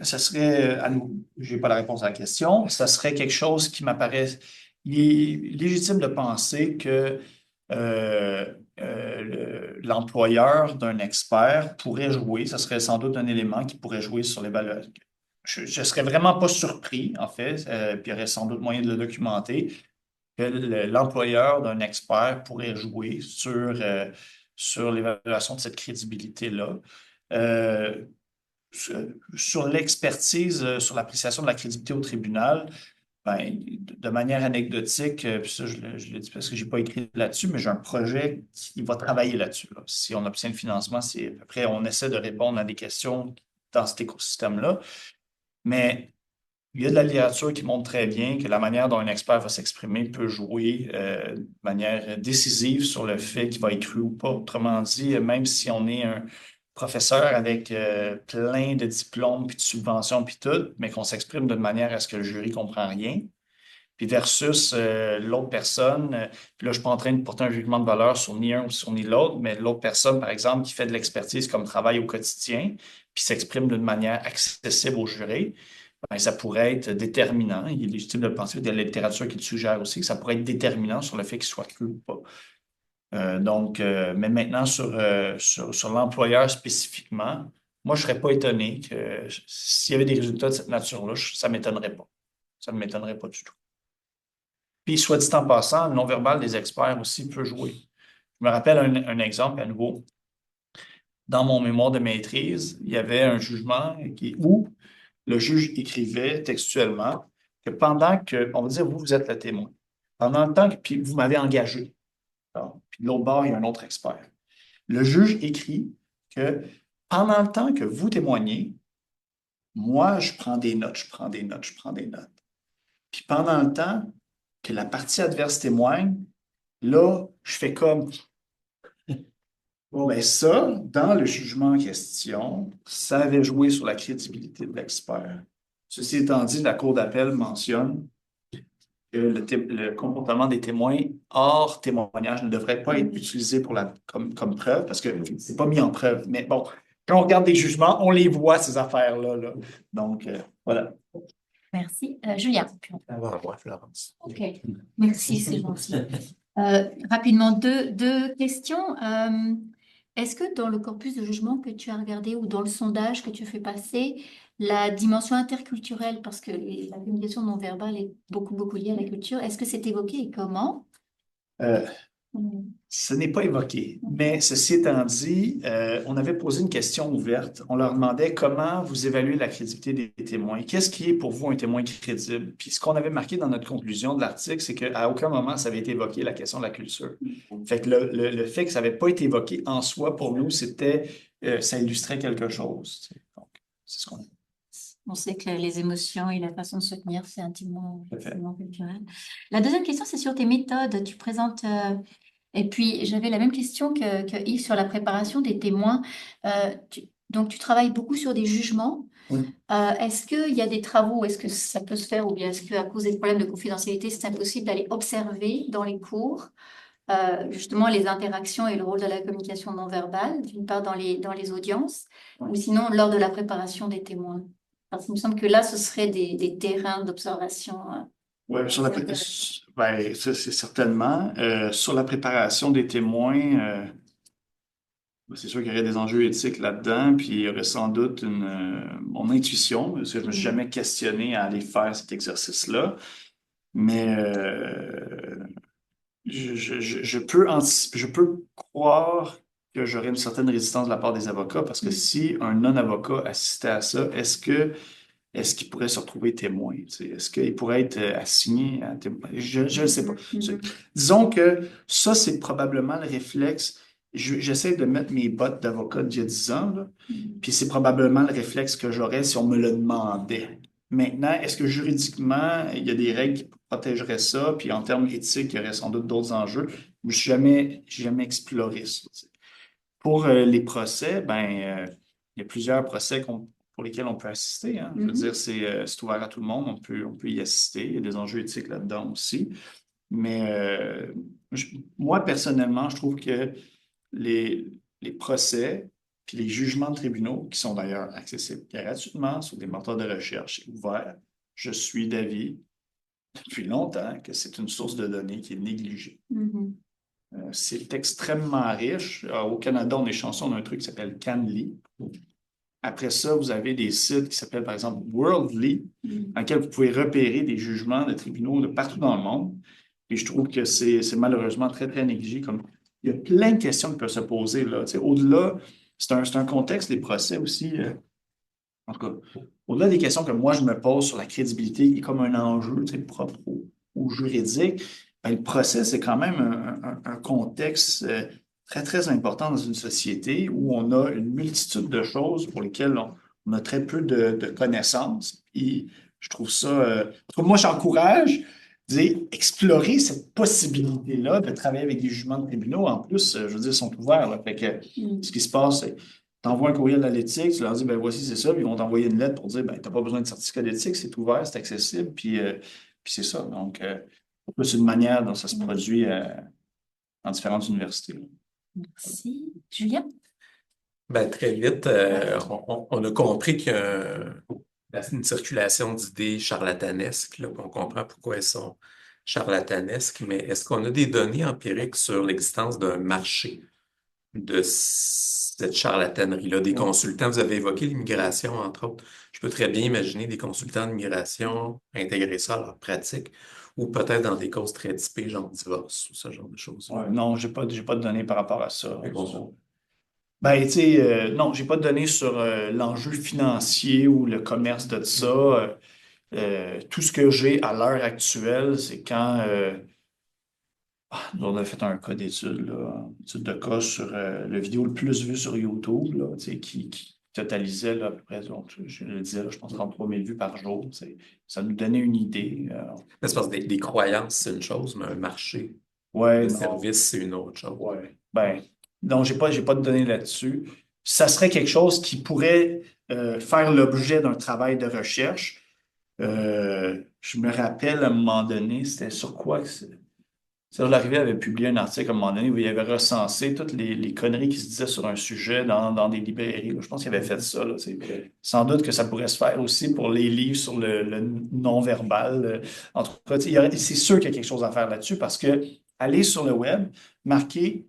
Ça serait, à nous, je n'ai pas la réponse à la question, ça serait quelque chose qui m'apparaît légitime de penser que l'employeur d'un expert pourrait jouer, ça serait sans doute un élément qui pourrait jouer sur l'évaluation. Je ne serais vraiment pas surpris, en fait, puis il y aurait sans doute moyen de le documenter, que l'employeur d'un expert pourrait jouer sur l'évaluation de cette crédibilité-là. Sur l'expertise, sur l'appréciation de la crédibilité au tribunal, ben, de manière anecdotique, puis ça, je le dis parce que je n'ai pas écrit là-dessus, mais j'ai un projet qui va travailler là-dessus. Là. Si on obtient le financement, après, on essaie de répondre à des questions dans cet écosystème-là. Mais il y a de la littérature qui montre très bien que la manière dont un expert va s'exprimer peut jouer de manière décisive sur le fait qu'il va être cru ou pas. Autrement dit, même si on est un professeur avec plein de diplômes, puis de subventions, puis tout, mais qu'on s'exprime d'une manière à ce que le jury ne comprend rien, puis versus l'autre personne, puis là, je ne suis pas en train de porter un jugement de valeur sur ni un ou sur ni l'autre, mais l'autre personne, par exemple, qui fait de l'expertise comme travail au quotidien, puis s'exprime d'une manière accessible au jury, ben, ça pourrait être déterminant. Il est légitime de penser, il y a de la littérature qui le suggère aussi, que ça pourrait être déterminant sur le fait qu'il soit cru ou pas. Mais maintenant, sur l'employeur spécifiquement, moi, je ne serais pas étonné que s'il y avait des résultats de cette nature-là, ça ne m'étonnerait pas. Ça ne m'étonnerait pas du tout. Puis, soit dit en passant, le non-verbal des experts aussi peut jouer. Je me rappelle un exemple à nouveau. dans mon mémoire de maîtrise, il y avait un jugement où le juge écrivait textuellement que pendant que, on va dire, vous êtes le témoin, pendant le temps que, puis vous m'avez engagé, alors, puis de l'autre bord, il y a un autre expert. Le juge écrit que pendant le temps que vous témoignez, moi, je prends des notes, je prends des notes, je prends des notes. Puis pendant le temps que la partie adverse témoigne, là, je fais comme. Bon, ben ça, dans le jugement en question, ça avait joué sur la crédibilité de l'expert. Ceci étant dit, la Cour d'appel mentionne que le comportement des témoins hors témoignage ne devrait pas être utilisé comme preuve parce que c'est pas mis en preuve. Mais bon, quand on regarde des jugements, on les voit, ces affaires-là, là. Donc, voilà. Merci. Julien. Avant moi, Florence. OK. Merci, c'est gentil. Rapidement, deux questions. Est-ce que dans le corpus de jugement que tu as regardé ou dans le sondage que tu fais passer, la dimension interculturelle, parce que la communication non verbale est beaucoup liée à la culture, est-ce que c'est évoqué et comment? Euh, Mm. Ce n'est pas évoqué, mais ceci étant dit, on avait posé une question ouverte. On leur demandait comment vous évaluez la crédibilité des témoins. Qu'est-ce qui est pour vous un témoin crédible? Puis ce qu'on avait marqué dans notre conclusion de l'article, c'est qu'à aucun moment ça avait été évoqué la question de la culture. Fait que le fait que ça n'avait pas été évoqué en soi, pour nous, c'était ça illustrait quelque chose. Donc, c'est ce qu'on a On sait que les émotions et la façon de se tenir, c'est intimement fait. culturel. La deuxième question, c'est sur tes méthodes. Tu présentes, et puis j'avais la même question que Yves sur la préparation des témoins. Donc tu travailles beaucoup sur des jugements. Oui. Est-ce qu'il y a des travaux, est-ce que ça peut se faire, ou bien est-ce qu'à cause des problèmes de confidentialité, c'est impossible d'aller observer dans les cours justement les interactions et le rôle de la communication non verbale, d'une part dans les audiences, ou sinon lors de la préparation des témoins? Parce qu'il me semble que là, ce serait des terrains d'observation. Oui, sur ben, ça, c'est certainement. Sur la préparation des témoins, c'est sûr qu'il y aurait des enjeux éthiques là-dedans, puis il y aurait sans doute mon intuition, parce que je ne me suis jamais questionné à aller faire cet exercice-là. Mais je peux croire que j'aurais une certaine résistance de la part des avocats, parce que si un non-avocat assistait à ça, est-ce qu'il pourrait se retrouver témoin? Tu sais? Est-ce qu'il pourrait être assigné à témoin? Je ne sais pas. Disons que ça, c'est probablement le réflexe. J'essaie de mettre mes bottes d'avocat d'il y a 10 ans, là, puis c'est probablement le réflexe que j'aurais si on me le demandait. Maintenant, est-ce que juridiquement, il y a des règles qui protégeraient ça, puis en termes éthiques, il y aurait sans doute d'autres enjeux? Je n'ai jamais exploré ça. Tu sais. Pour les procès, ben, il y a plusieurs procès pour lesquels on peut assister. Hein. Je veux dire, c'est ouvert à tout le monde, on peut y assister. Il y a des enjeux éthiques là-dedans aussi. Mais moi, personnellement, je trouve que les procès puis les jugements de tribunaux, qui sont d'ailleurs accessibles gratuitement sur des moteurs de recherche ouverts, je suis d'avis depuis longtemps que c'est une source de données qui est négligée. C'est extrêmement riche. Au Canada, on est chanceux, on a un truc qui s'appelle CanLII. Après ça, vous avez des sites qui s'appellent, par exemple, Worldly, dans lesquels vous pouvez repérer des jugements de tribunaux de partout dans le monde. Et je trouve que c'est malheureusement très négligé. Il y a plein de questions qui peuvent se poser là. Tu sais, au-delà, c'est un contexte des procès aussi. En tout cas, au-delà des questions que moi je me pose sur la crédibilité, qui est comme un enjeu, tu sais, propre au juridique, ben, le procès, c'est quand même un contexte très important dans une société où on a une multitude de choses pour lesquelles on a très peu de connaissances. Et je trouve ça. En tout cas, moi, j'encourage explorer cette possibilité-là de travailler avec des jugements de tribunaux. En plus, je veux dire, ils sont ouverts. Là. Fait que ce qui se passe, c'est tu envoies un courriel à l'éthique, tu leur dis, ben voici, c'est ça, puis ils vont t'envoyer une lettre pour dire, ben, tu n'as pas besoin de certificat d'éthique, c'est ouvert, c'est accessible, puis c'est ça. Donc, c'est une manière dont ça se produit dans différentes universités. Là. Merci. Julien? Ben, très vite, on a compris qu'il y a une circulation d'idées charlatanesques, là, on comprend pourquoi elles sont charlatanesques, mais est-ce qu'on a des données empiriques sur l'existence d'un marché de cette charlatanerie-là, des consultants? Vous avez évoqué l'immigration, entre autres. Je peux très bien imaginer des consultants d'immigration intégrer ça à leur pratique, ou peut-être dans des causes très typées, genre divorce ou ce genre de choses. Ouais, non, j'ai pas de données par rapport à ça. Ben, tu sais, non, j'ai pas de données sur l'enjeu financier ou le commerce de ça. Tout ce que j'ai à l'heure actuelle, c'est quand nous, on a fait un cas d'étude, là, une étude de cas sur le vidéo le plus vu sur YouTube, là, tu sais, qui totalisait là, à peu près, donc, je le disais, là, je pense 33 000 vues par jour. Tu sais. Ça nous donnait une idée. Mais c'est parce que des croyances, c'est une chose, mais un marché Ouais, de non. service, c'est une autre chose. Ouais. Ben, non, j'ai pas de données là-dessus. Ça serait quelque chose qui pourrait faire l'objet d'un travail de recherche. Je me rappelle à un moment donné, c'était sur quoi que c'est? Serge Larrivé avait publié un article à un moment donné où il avait recensé toutes les conneries qui se disaient sur un sujet dans des librairies, là. Je pense qu'il avait fait ça, là. Sans doute que ça pourrait se faire aussi pour les livres sur le non-verbal. En tout cas, tu sais, c'est sûr qu'il y a quelque chose à faire là-dessus parce que aller sur le web, marquer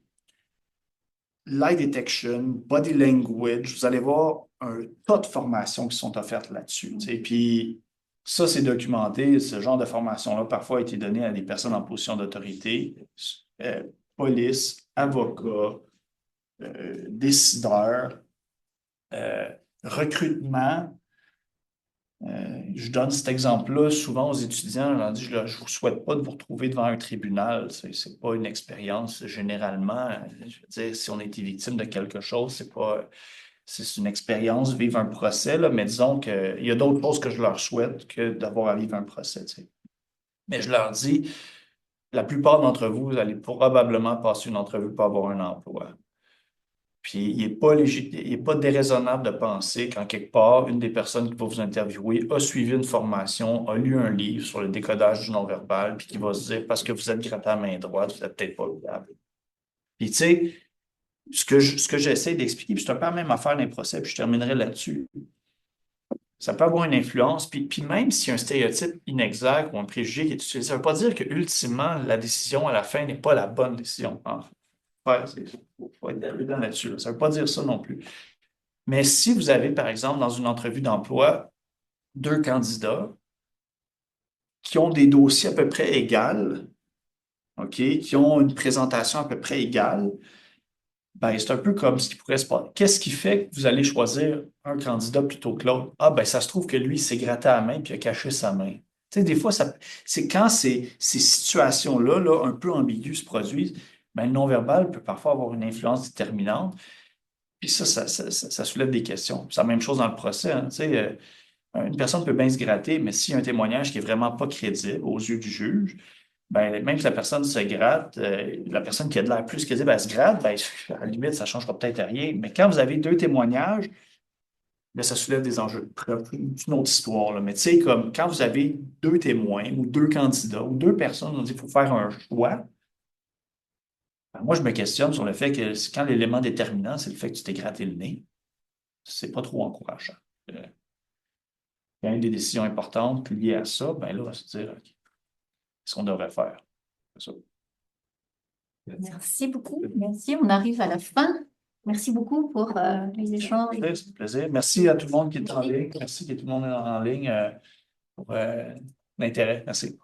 lie detection, body language, vous allez voir un tas de formations qui sont offertes là-dessus. Tu sais. Puis ça, c'est documenté. Ce genre de formation-là, parfois, a été donné à des personnes en position d'autorité, police, avocats, décideurs, recrutement. Je donne cet exemple-là souvent aux étudiants. Je leur dis, je ne vous souhaite pas de vous retrouver devant un tribunal. Ce n'est pas une expérience généralement. Je veux dire, si on a été victime de quelque chose, c'est une expérience, vivre un procès, là, mais disons qu'il y a d'autres choses que je leur souhaite que d'avoir à vivre un procès. Tu sais. Mais je leur dis, la plupart d'entre vous, vous allez probablement passer une entrevue pour avoir un emploi. Puis, il n'est pas déraisonnable de penser qu'en quelque part, une des personnes qui va vous interviewer a suivi une formation, a lu un livre sur le décodage du non-verbal, puis qui va se dire, parce que vous êtes gratté à la main droite, vous n'êtes peut-être pas fiable. Puis, tu sais, ce que j'essaie d'expliquer, puis c'est un peu la même affaire dans les procès, puis je terminerai là-dessus. Ça peut avoir une influence, puis même s'il y a un stéréotype inexact ou un préjugé qui est utilisé, ça ne veut pas dire que ultimement, la décision à la fin n'est pas la bonne décision. Il faut être prudent là-dessus. Là. Ça ne veut pas dire ça non plus. Mais si vous avez, par exemple, dans une entrevue d'emploi, deux candidats qui ont des dossiers à peu près égaux, OK, qui ont une présentation à peu près égale, ben, c'est un peu comme ce qui pourrait se passer. Qu'est-ce qui fait que vous allez choisir un candidat plutôt que l'autre? Ah, ben, ça se trouve que lui, il s'est gratté à la main puis il a caché sa main. Tu sais, des fois, c'est quand ces situations-là, là, un peu ambiguës se produisent, ben, le non-verbal peut parfois avoir une influence déterminante. Puis ça soulève des questions. C'est la même chose dans le procès. Hein, tu sais, une personne peut bien se gratter, mais s'il y a un témoignage qui est vraiment pas crédible aux yeux du juge, ben, même si la personne se gratte, la personne qui a de l'air plus crédible, elle se gratte, ben, à la limite, ça ne changera peut-être rien. Mais quand vous avez deux témoignages, ben, ça soulève des enjeux de preuve. C'est une autre histoire. Là. Mais tu sais, comme quand vous avez deux témoins ou deux candidats ou deux personnes, on dit qu'il faut faire un choix. Ben, moi, je me questionne sur le fait que quand l'élément déterminant, c'est le fait que tu t'es gratté le nez, c'est pas trop encourageant. Il y a une des décisions importantes liées à ça, ben là, on va se dire, OK, qu'est-ce qu'on devrait faire? C'est ça. Merci beaucoup. Merci. On arrive à la fin. Merci beaucoup pour les échanges. C'est un plaisir. Merci à tout le monde qui est en ligne. Merci à tout le monde est en ligne pour l'intérêt. Merci.